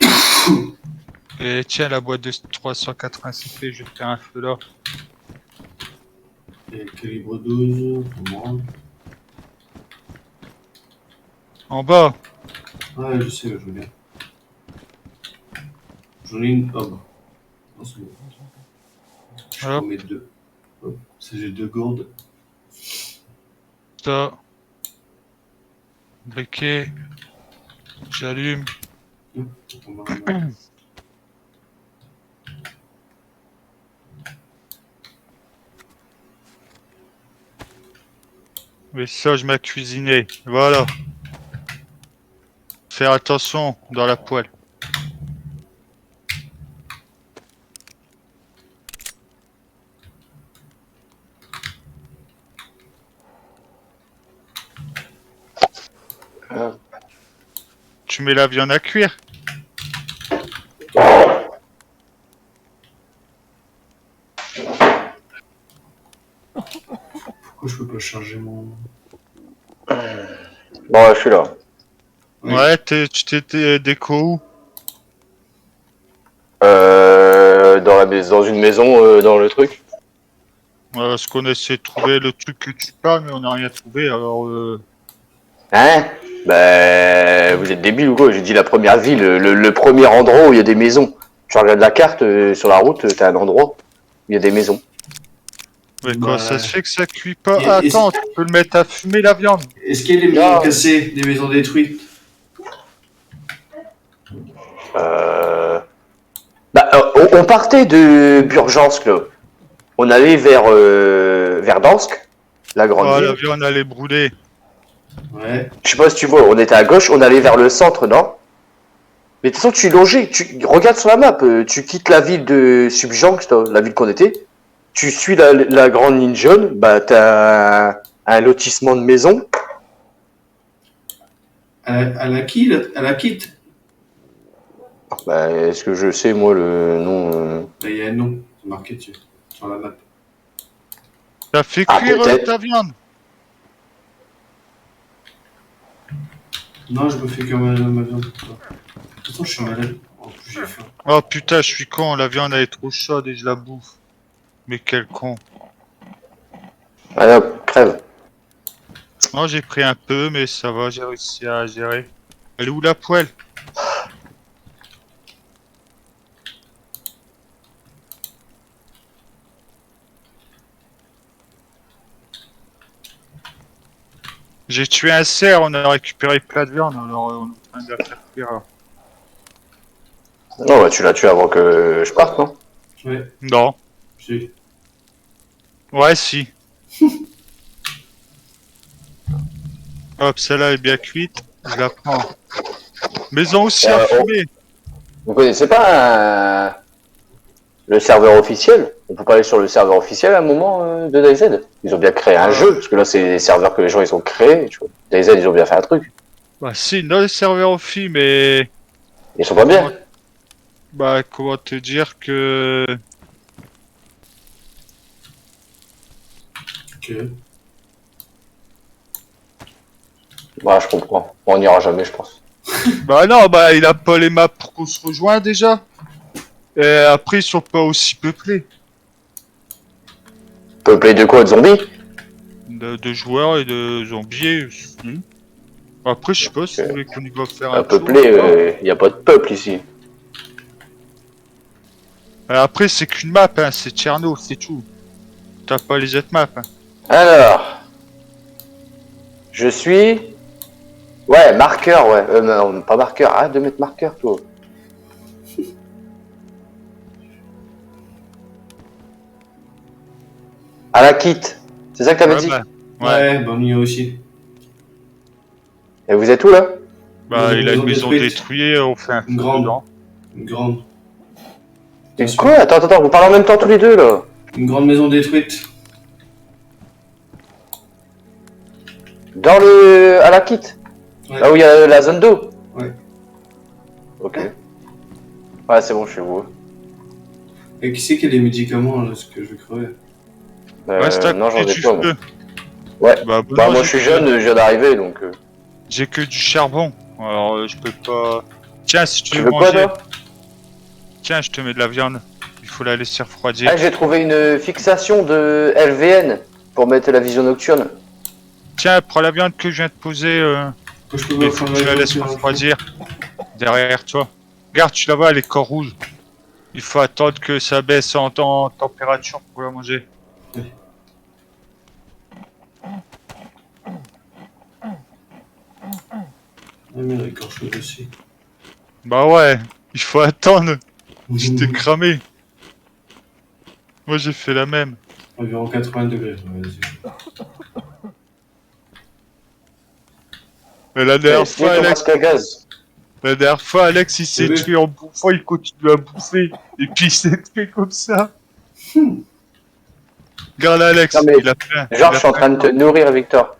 Et tiens, la boîte de 380 CP, je vais faire un feu là. calibre 12, pour moi. En bas. Ouais, je sais, je veux bien. J'en ai une. Ah bah. Non, c'est bon. Je peux en Hop. mettre deux. Hop, ça j'ai deux gourdes. Ça. Briquet. J'allume. Mais ça, je m'ai cuisiné. Voilà. Faire attention dans la poêle. Tu mets la viande à cuire. Pourquoi je peux pas charger mon. Bon, je suis là. Oui. Ouais, tu t'étais déco où? Dans une maison, dans le truc. Parce qu'on essaie de trouver le truc que tu parles, mais on n'a rien trouvé, alors Hein? Ben, vous êtes débile ou quoi? J'ai dit la première ville, le premier endroit où il y a des maisons. Tu regardes la carte sur la route, t'as un endroit où il y a des maisons. mais Bah, comment ça se fait que ça cuit pas? et- Ah, et attends, tu peux le mettre à fumer la viande. Est-ce qu'il y a des maisons cassées, des maisons détruites? On partait de Burjansk, là. On allait vers Dansk, la grande Ah, ville. la viande allait brûler. Ouais. Je sais pas si tu vois, on était à gauche, on allait vers le centre, non? Mais de toute façon, tu es longé, regarde sur la map, tu quittes la ville de Subjansk, la ville qu'on était, tu suis la grande ligne jaune, bah t'as un lotissement de maisons. À la quitte. Bah, est-ce que je sais, moi, le nom Là, il y a un nom, c'est marqué dessus, sur la map. T'as fait Ah, cuire peut-être. ta viande. Non, je me fais comme ma viande. De toute façon, je suis malade. En plus, j'ai faim. Oh putain, je suis con, la viande elle est trop chaude et je la bouffe. Mais quel con. Ah non, crève. Non, j'ai pris un peu, mais ça va, j'ai réussi à gérer. Elle est où la poêle? J'ai tué un cerf, on a récupéré plein de viande, alors on est en train de la faire cuire. Non, bah tu l'as tué avant que je parte, non? Ouais, Non. j'ai. Ouais, si. Hop, celle-là est bien cuite, je la prends. Maison aussi à fumer. Vous connaissez pas le serveur officiel? On peut pas aller sur le serveur officiel à un moment de DayZ? Ils ont bien créé un jeu, parce que là c'est des serveurs que les gens ils ont créés, tu vois. DayZ ils ont bien fait un truc. Bah si, non, les serveurs au filles, mais... Ils sont pas bien. Bah, comment te dire que... Ok. Bah je comprends. On n'ira jamais, je pense. Bah non, bah il a pas les maps pour qu'on se rejoigne déjà. Et après, ils sont pas aussi peuplés. Peuplé de quoi? De zombies? De joueurs et de zombies. Après, je sais pas si vous voulez qu'on y va faire un tour. Peuplé, y a pas de peuple ici. Après, c'est qu'une map, hein, c'est Tcherno, c'est tout. T'as pas les autres maps. Hein. Alors, je suis... Ouais, marqueur, ouais. Non, pas marqueur, arrête de mettre marqueur, toi. À la quitte. C'est ça que t'avais dit? Bah, Ouais, bah, on y est aussi. Et vous êtes où, là? bah il a une maison détruite. détruite, on fait un feu Une grande. dedans. Une grande. Une quoi? Attends, vous parlez en même temps tous les deux, là. Une grande maison détruite. À la quitte. Ouais. Là où il y a la zone d'eau. Ouais. Ok. Ouais, c'est bon, je suis où? Et qui c'est qui a des médicaments là, parce que je vais crever. Reste à Non, j'en côté ai du pas, moi. feu. Ouais. Bah, Bah, moi, je suis jeune, je viens d'arriver, donc... J'ai que du charbon. Alors, je peux pas... Tiens, si tu Tu veux veux quoi, manger... toi? Tiens, je te mets de la viande. Il faut la laisser refroidir. Ah, j'ai trouvé une fixation de LVN. pour mettre la vision nocturne. Tiens, prends la viande que je viens de poser, Moi, je peux mais pas faut prendre que tu la la laisses voiture, refroidir. Derrière toi. Regarde, tu la vois, elle est corps rouge. Il faut attendre que ça baisse en température pour la manger. Ah, mais elle est corps chaude aussi. Bah ouais, il faut attendre. J'étais cramé. Moi j'ai fait la même. Environ 80 degrés. Ouais, vas-y. Mais la Ouais, dernière stylé fois, ton Alex, masque à gaz. Alex, il s'est Oui. tué en bouffant, il continue à bouffer. Et puis il s'est tué comme ça. Regarde Alex, Non, mais il a plein. Genre, il je a suis en plein train de te nourrir, Victor.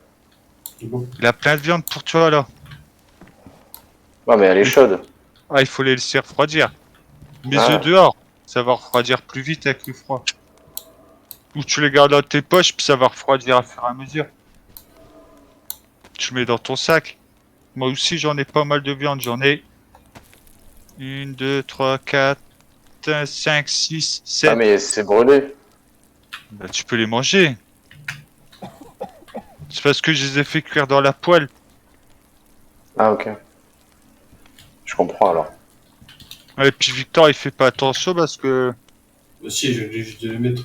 C'est bon. Il a plein de viande pour toi là. Ouais, mais elle est chaude. Ah, il faut les laisser refroidir. Mes Ah. œufs dehors, ça va refroidir plus vite avec le froid. Ou tu les gardes dans tes poches, puis ça va refroidir à fur et à mesure. Tu mets dans ton sac. Moi aussi, j'en ai pas mal de viande. J'en ai 1, 2, 3, 4, 5, 6, Ah, 7. mais c'est brûlé. Bah, tu peux les manger. C'est parce que je les ai fait cuire dans la poêle. Ah, ok. Je comprends alors. Et puis Victor, il fait pas attention parce que... Bah, si, je vais juste les mettre.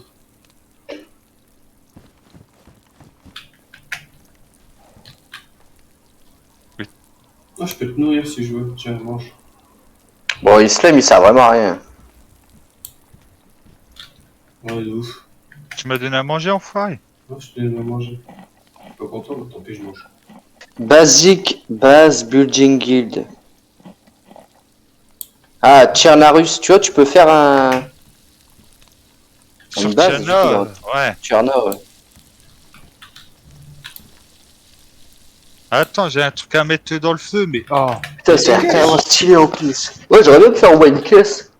Oui. Ah, je peux te nourrir si je veux. Tiens, mange. Bon, Islam, il sert vraiment à rien. Ouais, de ouf. Tu m'as donné à manger, enfoiré. Ah, je te donne à manger. Je suis pas content, mais tant pis, je mange. Basic Base Building Guild. Ah, Tchernarus, tu vois, tu peux faire un... Sur Une base, Tiana, du coup, ouais. Tcherna, ouais. Attends, j'ai un truc à mettre dans le feu, mais... Oh. Putain, c'est carrément stylé en plus. Ouais, j'aurais bien de faire une caisse.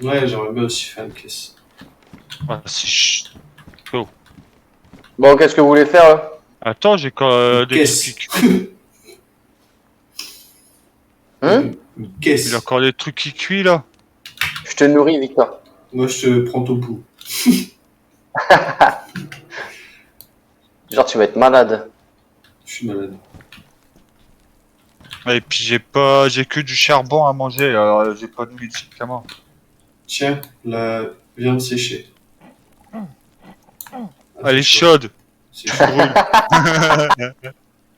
Ouais, j'aimerais bien aussi faire une caisse. Ah, c'est ch... Oh. Bon, qu'est-ce que vous voulez faire, là? Attends, j'ai quand Une des caisse. trucs qui cuisent. Hein? Une caisse. Il a encore des trucs qui cuisent, là. Je te nourris, Victor. Moi, je te prends ton pouls. Genre, tu vas être malade. Je suis malade. Et puis j'ai que du charbon à manger, alors j'ai pas de médicaments. Tiens, la viande séchée. Ah, Elle est c'est quoi? chaude. C'est Tu chaud. brûles.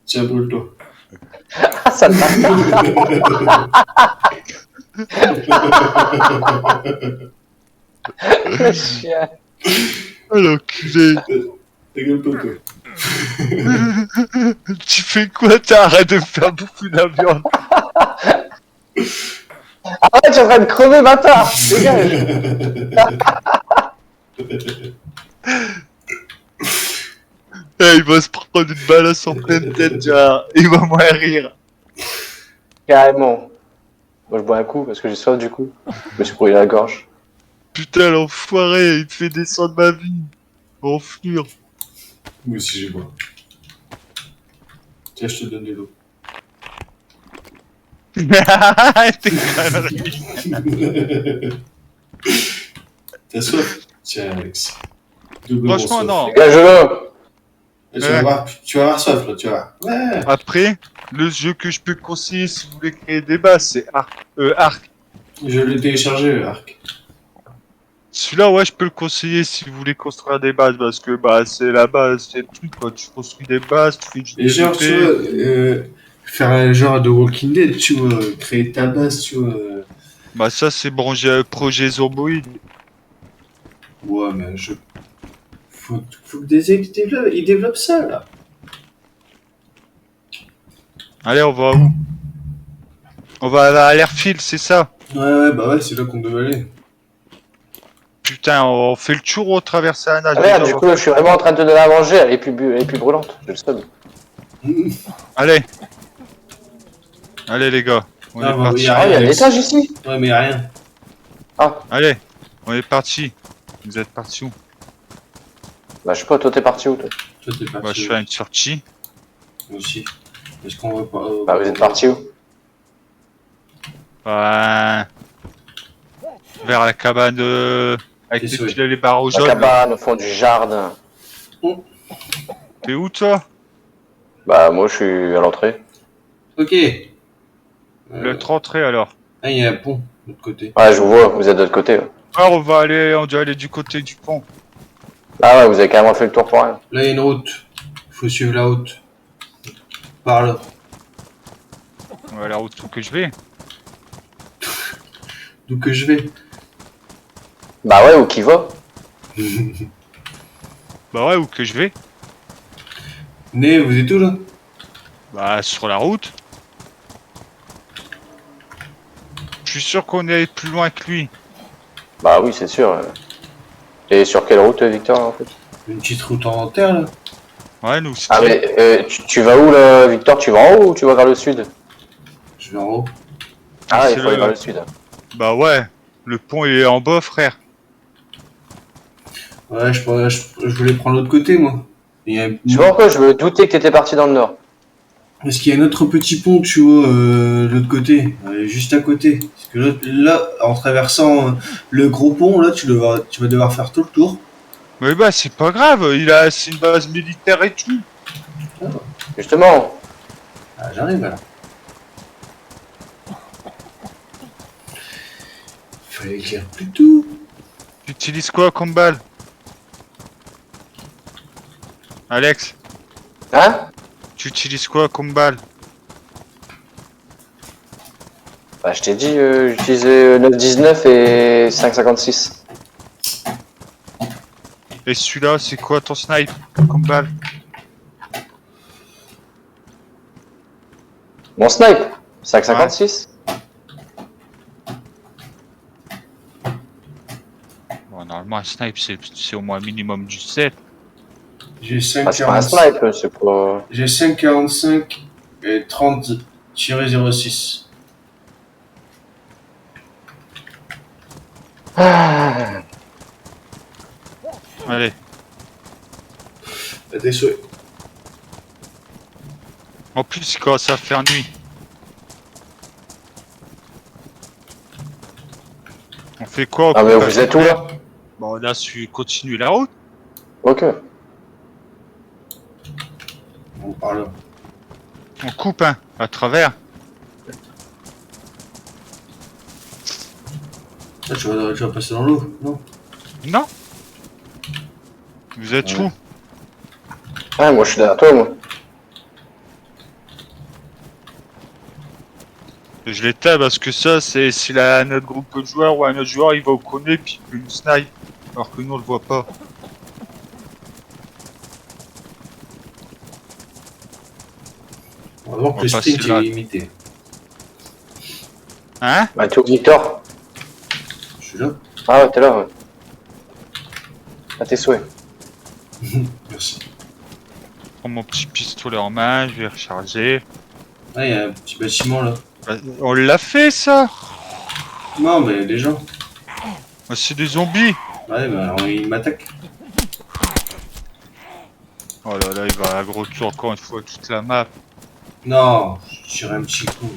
Tiens, brûle-toi. Ah, ça le chien. Oh l'enculé. Ta gueule, toi. Tu fais quoi? T'arrêtes de me faire bouffer la viande. Ah ouais, tu es en train de crever, bâtard. Dégage. Il va se prendre une balasse en pleine tête, genre. Il va mourir. Carrément. Moi, je bois un coup parce que j'ai soif du coup. Je me suis brûlé la gorge. Putain, l'enfoiré, il me fait descendre ma vie. Enflure. Moi aussi, j'ai bois. Tiens, je te donne de l'eau. T'es connerie. T'as soif? Tiens, Alex. Double Franchement, soif. non. Dégage-le. Et tu vas avoir soif, là, tu vas voir. Ouais. Après, le jeu que je peux conseiller si vous voulez créer des bases, c'est Arc. Je l'ai téléchargé, Arc. Celui-là, ouais, je peux le conseiller si vous voulez construire des bases, parce que bah c'est la base, c'est le truc, quoi. Tu construis des bases, tu fais du Et genre, tu PVP. vois, faire un genre de Walking Dead, tu vois, créer ta base, tu vois. Bah ça, c'est projet Zomboid. Ouais, mais faut que des équipes ils développent ça, là. Allez, on va où? On va à l'airfield, c'est ça? Ouais, bah ouais, c'est là qu'on devait aller. Putain, on fait le tour ou on traverse la nage? Ah merde, du coup, je suis vraiment en train de te donner à manger. Elle est plus brûlante. Je le sais. Allez. Allez, les gars. On Ah, est bah, parti. y a Ah, il y a un Alex. étage ici. Ouais, mais y a rien. Allez, on est parti. Vous êtes parti où? Bah, je sais pas, toi, t'es parti où, toi? Toi, t'es parti. Bah, je fais une sortie. Moi aussi. Est-ce qu'on va pas. Bah, vous êtes parti où? Bah, vers la cabane avec C'est les sûr. piliers et les barreaux La jaunes. cabane, au fond du jardin. T'es où toi? Bah, moi, je suis à l'entrée. Ok. L'autre entrée alors. Ah, il y a un pont de l'autre côté. Ouais, je vous vois, vous êtes de l'autre côté. Ouais. Alors on doit aller du côté du pont. Ah ouais, vous avez carrément fait le tour pour rien. Là, il y a une route. Il faut suivre la route. Par là. Ouais, la route que je vais. D'où que je vais. Bah ouais, où qui va? Bah ouais, où que je vais? Né, vous êtes où là? Bah sur la route. Je suis sûr qu'on est plus loin que lui. Bah oui, c'est sûr. Et sur quelle route, Victor, en fait? Une petite route en terre là? Ouais, nous c'est Ah mais tu vas où, là, Victor? Tu vas en haut ou tu vas vers le sud? Je vais en haut. Ah, il c'est faut aller vers le sud. Bah ouais, le pont il est en bas, frère. Ouais, je voulais prendre l'autre côté moi. Il y a... Je sais pas pourquoi, je me doutais que t'étais parti dans le nord. Parce qu'il y a un autre petit pont, tu vois, de l'autre côté, juste à côté. Parce que là, en traversant le gros pont, là, tu vas devoir faire tout le tour. Mais bah c'est pas grave, c'est une base militaire et tout. Justement. Ah, j'arrive là. Il fallait écrire plus tout. Tu utilises quoi comme balle? Alex, Hein? tu utilises quoi comme balle? Bah je t'ai dit, j'utilisais 9,19 et 5,56. Et celui-là, c'est quoi ton snipe comme balle? Mon snipe 5,56. Bon, normalement, un snipe, c'est au moins minimum du 7. J'ai Ah, c'est pas un 5,45 snipe, c'est pas... j'ai 5,45 et 30-06. Ah. Allez. À tes souhaits. En plus, il commence à faire nuit. On fait quoi? Ah mais vous êtes où là? Bon, on a su continuer la route. Ok. On parle là. On coupe, hein, à travers. Là, tu vas passer dans l'eau, non? Non. Vous êtes Ouais. où? Ah, moi je suis derrière toi, moi. Je l'éteins parce que ça, c'est si notre groupe de joueurs ou un autre joueur, il va au connaître puis il peut nous snipe. Alors que nous, on le voit pas. Heureusement que On le va sprint passer là. est limité. Hein? Bah t'es où, Victor? Je suis là. Ah ouais, t'es là, ouais. À tes souhaits. Merci. Je prends mon petit pistolet en main, je vais recharger. Ah, il y a un petit bâtiment là. Bah, on l'a fait, ça! Non, mais les gens. Bah, c'est des zombies! Ouais, bah, ils m'attaquent. Oh là là, il va à gros tour encore une fois toute la map. Non, je tire un petit coup.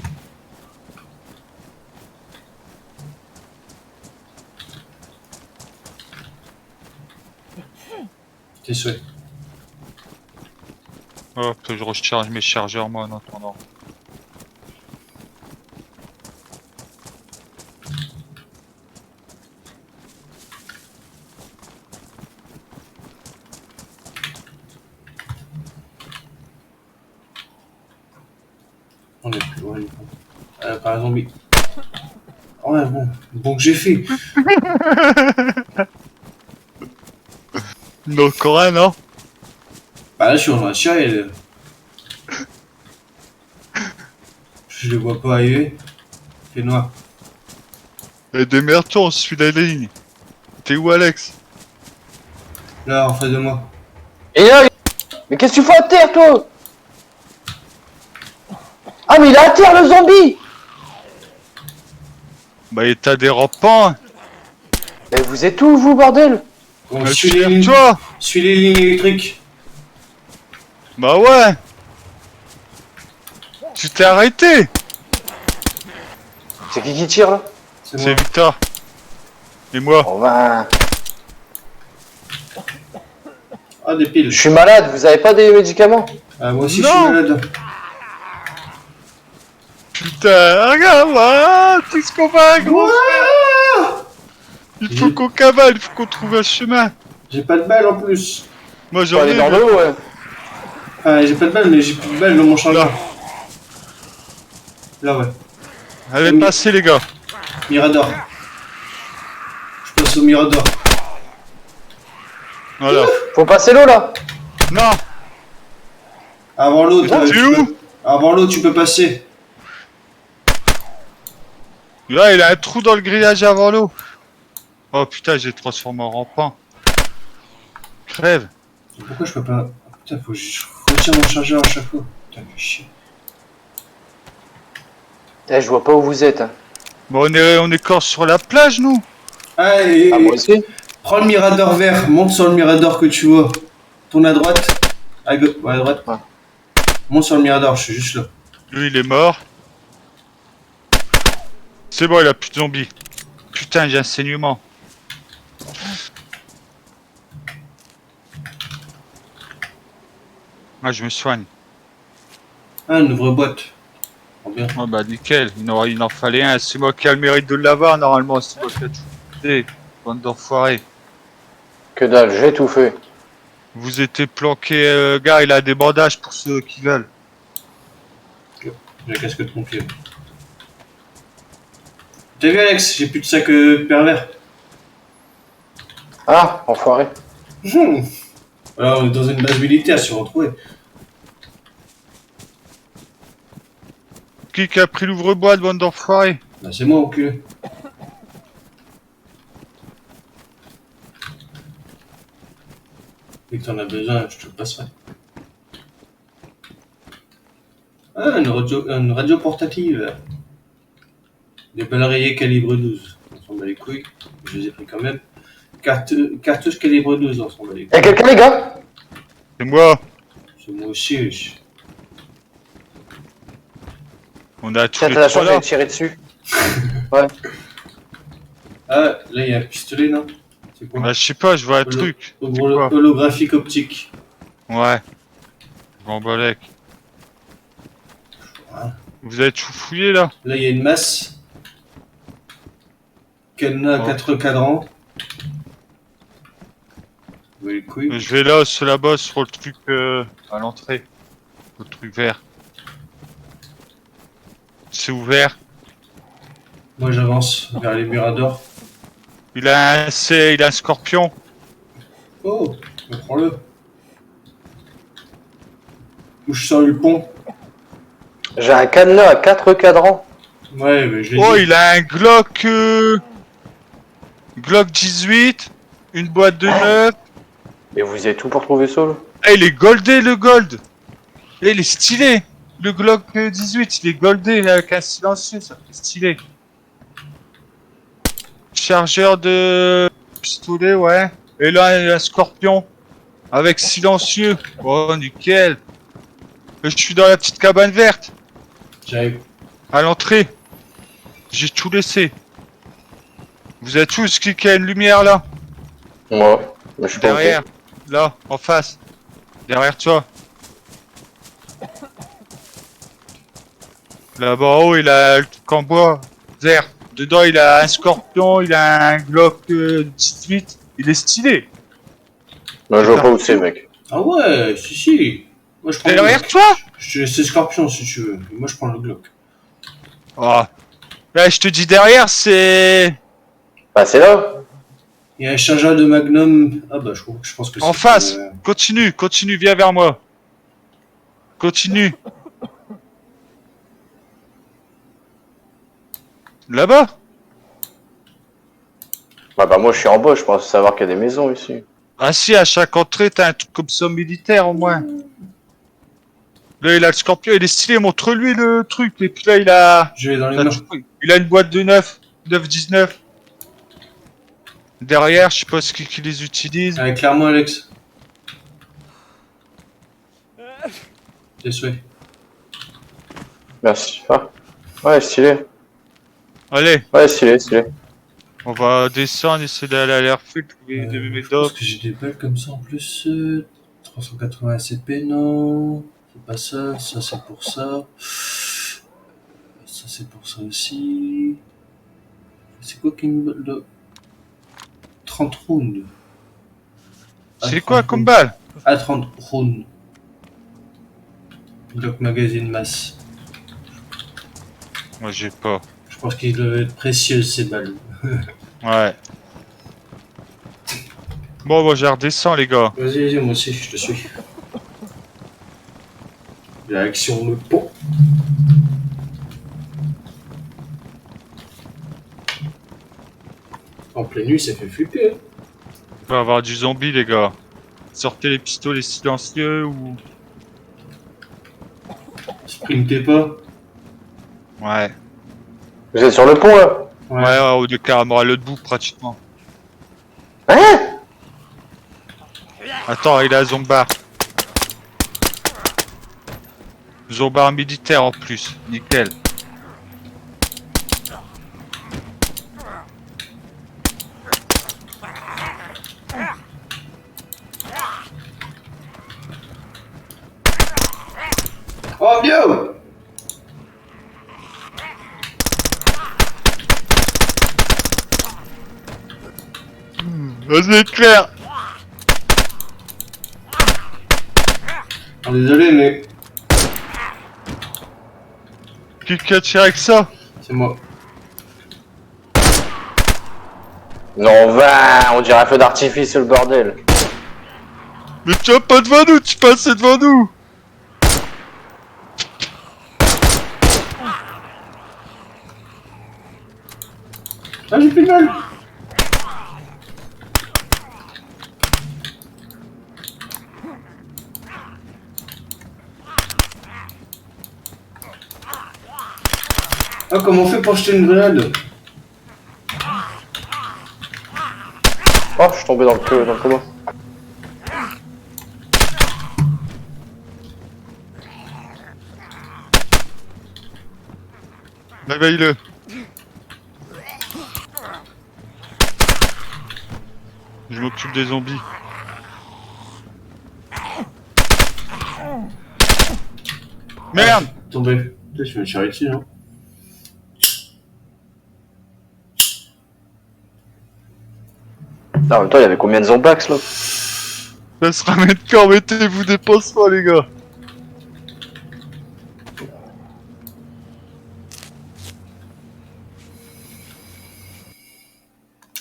Tes souhaits. Hop, je recharge mes chargeurs, moi, en attendant. On est plus loin. Par un zombie. Ouais, bon que j'ai fait. Non, Corin, non? Bah là, je suis en train de tirer. Je les vois pas arriver. C'est noir. Et démerde-toi, on suit la ligne. T'es où, Alex? Là, en face de moi. Et là, mais qu'est-ce que tu fais à terre, toi? Ah, mais il est à terre, le zombie! Bah, il t'a des rampants. Mais vous êtes où, vous, bordel? On Bah, suit les lignes. toi. Suis les lignes électriques. Bah ouais. Tu t'es arrêté. C'est qui tire, là? C'est C'est moi. Victor. Et moi. On va... Ah, des piles. Je suis malade, vous avez pas des médicaments? Ah, moi aussi, Non. je suis malade. Putain, regarde, tout ce qu'on va, gros. Il faut qu'on cavale, il faut qu'on trouve un chemin. J'ai pas de balles en plus. Moi, Faut j'en aller ai. dans l'eau, ouais. Ah, j'ai pas de balles, mais j'ai plus de balles dans mon chargeur. Là. Là, ouais. Allez, passez, les gars. Mirador. Je passe au Mirador. Voilà. Faut passer l'eau, là. Non, Avant l'eau, Mais t'es où? Avant l'eau, tu peux passer. là, il a un trou dans le grillage avant l'eau. Oh putain, j'ai transformé en rampant. Crève. Pourquoi je peux pas... Putain, faut que je retire mon chargeur à chaque fois. Putain, mais chier. Eh, je vois pas où vous êtes. Hein. Bon, on est corps sur la plage, nous. Ah, et... Ah, moi aussi. Prends le Mirador vert, monte sur le Mirador que tu vois. Tourne à droite. Ouais, à droite. Ouais. Monte sur le Mirador, je suis juste là. Lui, il est mort. C'est bon, il a plus de zombies. Putain, j'ai un saignement. Ah, je me soigne. Ah, une vraie boîte. Oh, bien. Oh bah nickel, il en fallait un. C'est moi qui a le mérite de l'avoir, normalement. C'est moi qui a tout fait. Bande d'enfoirés. Que dalle, j'ai tout fait. Vous étiez planqué, gars, il a des bandages pour ceux qui veulent. J'ai un casque de pompier. T'as vu, Alex? J'ai plus de sac pervers. Ah, enfoiré. Alors, on est dans une base militaire, si on retrouvait. Qui a pris l'ouvre-boîte, bande d'enfoirés? Bah, c'est moi, enculé. Dès que t'en as besoin, je te le passerai. Ah, une radio portative. Des balles rayées calibre 12. On s'en bat les couilles. Je les ai pris quand même. Cartouche calibre 12, on s'en bat les couilles. Y'a quelqu'un, les gars? C'est moi. C'est moi aussi, wesh. On a tous Tiens, les t'as la trois chance, là. j'ai tiré dessus. Ah, là, il y a un pistolet, non? C'est quoi? Bah, je sais pas, je vois un truc. C'est quoi? Holographique optique. Ouais. Bambolec. Voilà. Vous avez tout fouillé là? Là, il y a une masse. Cadenas à Oh. 4 cadrans. Oui, les couilles. Je vais là, sur là-bas, sur le truc à l'entrée. Le truc vert. C'est ouvert. Moi, j'avance vers les miradors. Il a un scorpion. Oh, prends-le. Où je sors le pont. J'ai un cadenas à 4 cadrans. Ouais, mais je l'ai Oh, dit. il a un Glock. Glock 18. Une boîte de 9. Et vous avez tout pour trouver ça, là? Ah, il est goldé le gold. Et il est stylé. Le Glock 18, il est goldé avec un silencieux, ça fait stylé. Chargeur de pistolet, ouais. Et là, il y a un scorpion avec silencieux. Oh, nickel. Et je suis dans la petite cabane verte, J'arrive. à l'entrée. J'ai tout laissé. Vous êtes tous qui a une lumière là? Moi, mais je suis pas Derrière. Là, en face. Derrière toi. Là-bas en haut, il a le truc en bois vert. Dedans, il a un scorpion, il a un Glock 18. Il est stylé. Moi, je vois pas où c'est, mec. Ah ouais, si. Moi, je prends Derrière le Glock. toi? Je te laisse les scorpions si tu veux. Moi, je prends le Glock. Oh. Là, je te dis derrière, c'est... Bah, c'est là. Il y a un chargeur de Magnum. Ah bah, je pense que c'est... En face. Continue, viens vers moi. Continue. Là-bas? Bah, moi, je suis en bas, je pense savoir qu'il y a des maisons ici. Ah si, à chaque entrée, t'as un truc comme ça militaire au moins. Là, il a le scorpion, il est stylé, montre-lui le truc. Et puis là, il a... Je vais dans les Là, mains. il a une boîte de 9,19. Derrière, je sais pas qui les utilise. Avec clairement, Alex. Tes souhaits. Merci. Ah. Ouais, stylé. Allez, Ouais, stylé, stylé. on va descendre, essayer d'aller à l'airfield, trouver des Je pense médocs. que j'ai des balles comme ça en plus. 380 SCP, non. C'est pas ça. Ça, c'est pour ça. Ça, c'est pour ça aussi. C'est quoi qui me... Le... 30 rounds. C'est quoi comme balle? À 30 rounds. Donc, magazine masse. Moi, j'ai pas. Je pense qu'ils doivent être précieuses, ces balles. Ouais. Bon, moi, je redescends, les gars. Vas-y, moi aussi, je te suis. Direction le pont. En pleine nuit, ça fait flipper. On va avoir du zombie, les gars. Sortez les pistolets silencieux ou... Sprintez pas. Ouais. Vous êtes sur le pont là? Ouais, au de carrément à l'autre bout, pratiquement. Hein? Attends, il a un zombar. Zombar militaire en plus. Nickel. Oh, bio! Vas-y, clair. Oh, désolé, mais Quelqu'un tire avec ça? c'est moi. Non, va, on dirait un feu d'artifice le bordel. Mais tu vas pas devant nous, tu passes devant nous. Ah, j'ai plus de balles. Ah, comment on fait pour jeter une grenade? Oh, je suis tombé dans le commun. Réveille-le. Je m'occupe des zombies. Merde! Tombé. Putain, je vais me tirer dessus, non? Ah, en même temps, il y avait combien de zombax là? Ça se ramène quand, mettez-vous des pansements, les gars.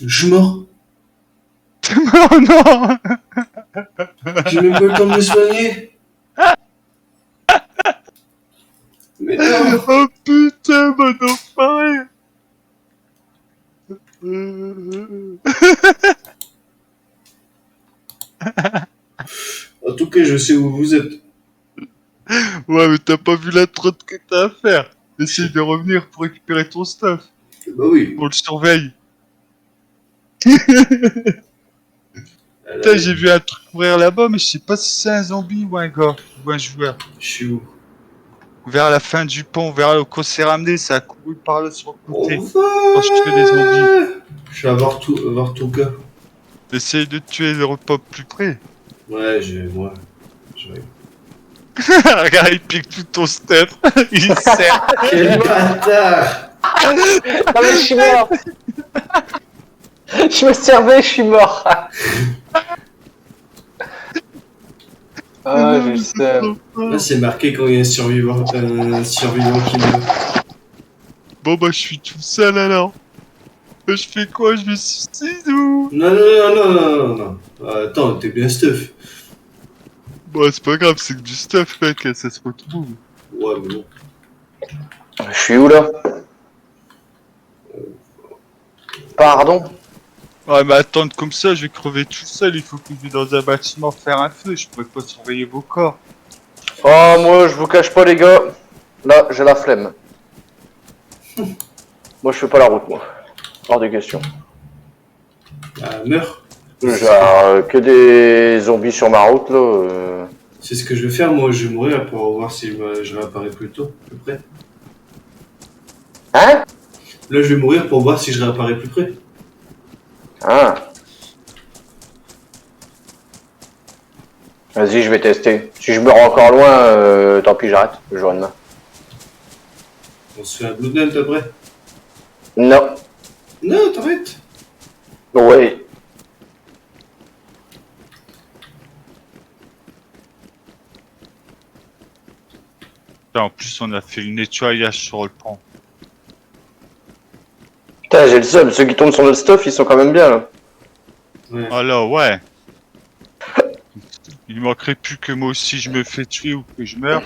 Je suis mort. Oh non! J'ai même pas le temps de me soigner. Mais non. Oh putain, mon enfoiré! En tout cas, je sais où vous êtes. Ouais, mais t'as pas vu la trotte que t'as à faire. Essaye de revenir pour récupérer ton stuff. Bah oui. On le surveille. Ah, là, Putain, j'ai vu un truc courir là-bas, mais je sais pas si c'est un zombie ou un gars, ou un joueur. je suis où? Vers la fin du pont, vers là où on s'est ramené, ça a couru par là sur le côté. On va. Quand je tue des zombies. Je suis à Vartuga. Essaye de tuer les repas plus près. Ouais, moi. J'arrive. Regarde, il pique tout ton stuff. Il sert. Quel bâtard! Non mais je suis mort. Je me servais, je suis mort. Ah, j'ai le seum. Là, c'est marqué quand il y a un survivant qui meurt. Bon bah je suis tout seul alors. Je fais quoi? Je me suicide ou? Non. Attends, t'es bien stuff. Bon c'est pas grave, c'est que du stuff mec, ça se retrouve. Ouais, mais bon. Je suis où là? Pardon? Ouais mais attendre comme ça, je vais crever tout seul, il faut que je vais dans un bâtiment faire un feu, je pourrais pas surveiller vos corps. Oh, moi, je vous cache pas, les gars. Là, j'ai la flemme. Moi, je fais pas la route, moi. Hors de question. Ah, meurs. Genre, que des zombies sur ma route, là. C'est ce que je vais faire, moi. Je vais mourir pour voir si je réapparais plus tôt, plus près. Hein? Là, je vais mourir pour voir si je réapparais plus près. Ah. Vas-y, je vais tester. Si je me rends encore loin, tant pis, j'arrête. Je joue demain. On se fait un Blue Belt après. Non. Non, t'arrêtes. Ouais. Putain, en plus, on a fait le nettoyage sur le pont. Putain, j'ai le seum. Ceux qui tombent sur notre stuff, ils sont quand même bien, là. Ouais. Alors, ouais. Il manquerait plus que moi aussi je me fais tuer ou que je meurs.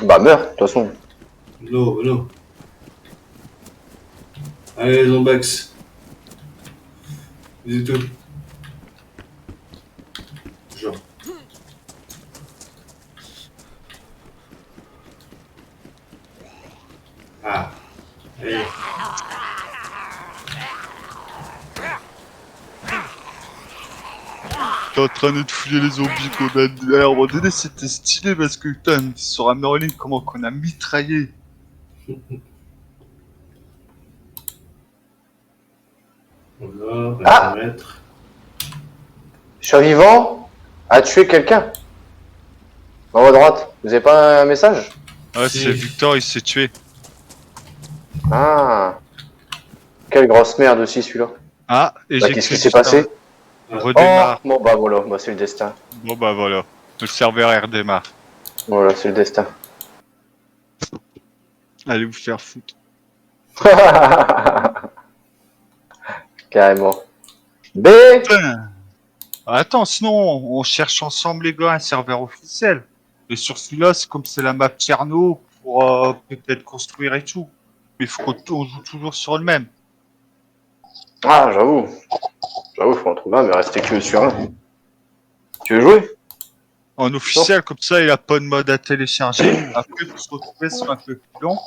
Bah, meurs, de toute façon. L'eau. Allez, les zombax. C'est tout. Genre. Ah. Allez. T'es en train de te fouiller les zombies qu'on a dit. Alors, à un moment donné, c'était stylé parce que, putain, sur un Merlin, comment qu'on a mitraillé. Voilà, Ah. mettre. Survivant a tué quelqu'un. En haut à droite. Vous avez pas un message? Ah, Si. c'est Victor, il s'est tué. Ah. Quelle grosse merde aussi, celui-là. Ah, et Bah, j'ai qu'est-ce créé qui s'est du passé? serveur. Redémarre. Oh, bon, bah voilà. Bah, c'est le destin. Bon, bah voilà. Le serveur redémarre. Voilà, c'est le destin. Allez vous faire foutre. Carrément. B. Putain. Attends, sinon, on cherche ensemble, les gars, un serveur officiel. Et sur celui-là, c'est comme c'est la map Tcherno pour peut-être construire et tout. Mais il faut qu'on joue toujours sur le même. Ah, j'avoue. J'avoue, faut en trouver un, mais rester que sur un. Tu veux jouer? En officiel, comme ça, il a pas de mode à télécharger. Après, pour se retrouver, c'est un peu plus long.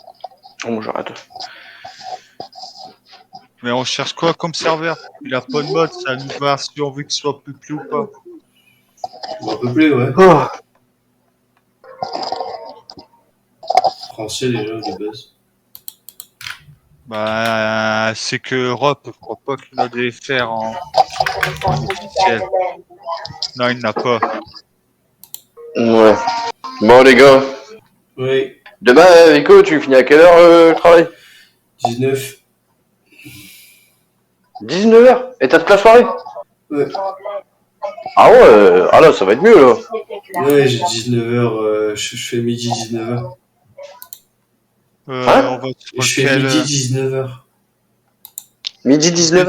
Bon, j'arrête. Mais on cherche quoi comme serveur? Il a pas de mode, ça nous va si on veut qu'il soit peuplé ou pas. Un peu plus, ouais. Oh. Français, déjà, de base. Bah, c'est que Europe, je crois pas qu'il a des fers en officiel. Non, il n'a pas. Ouais. Bon, les gars. Oui. Demain, Rico, tu finis à quelle heure le travail? 19. 19h. Et t'as toute la soirée? Ouais. Ah ouais, ah là, ça va être mieux, là. Ouais, j'ai 19h. Je fais midi 19h. On va Je sur fais quel, midi 19h. Midi 19h.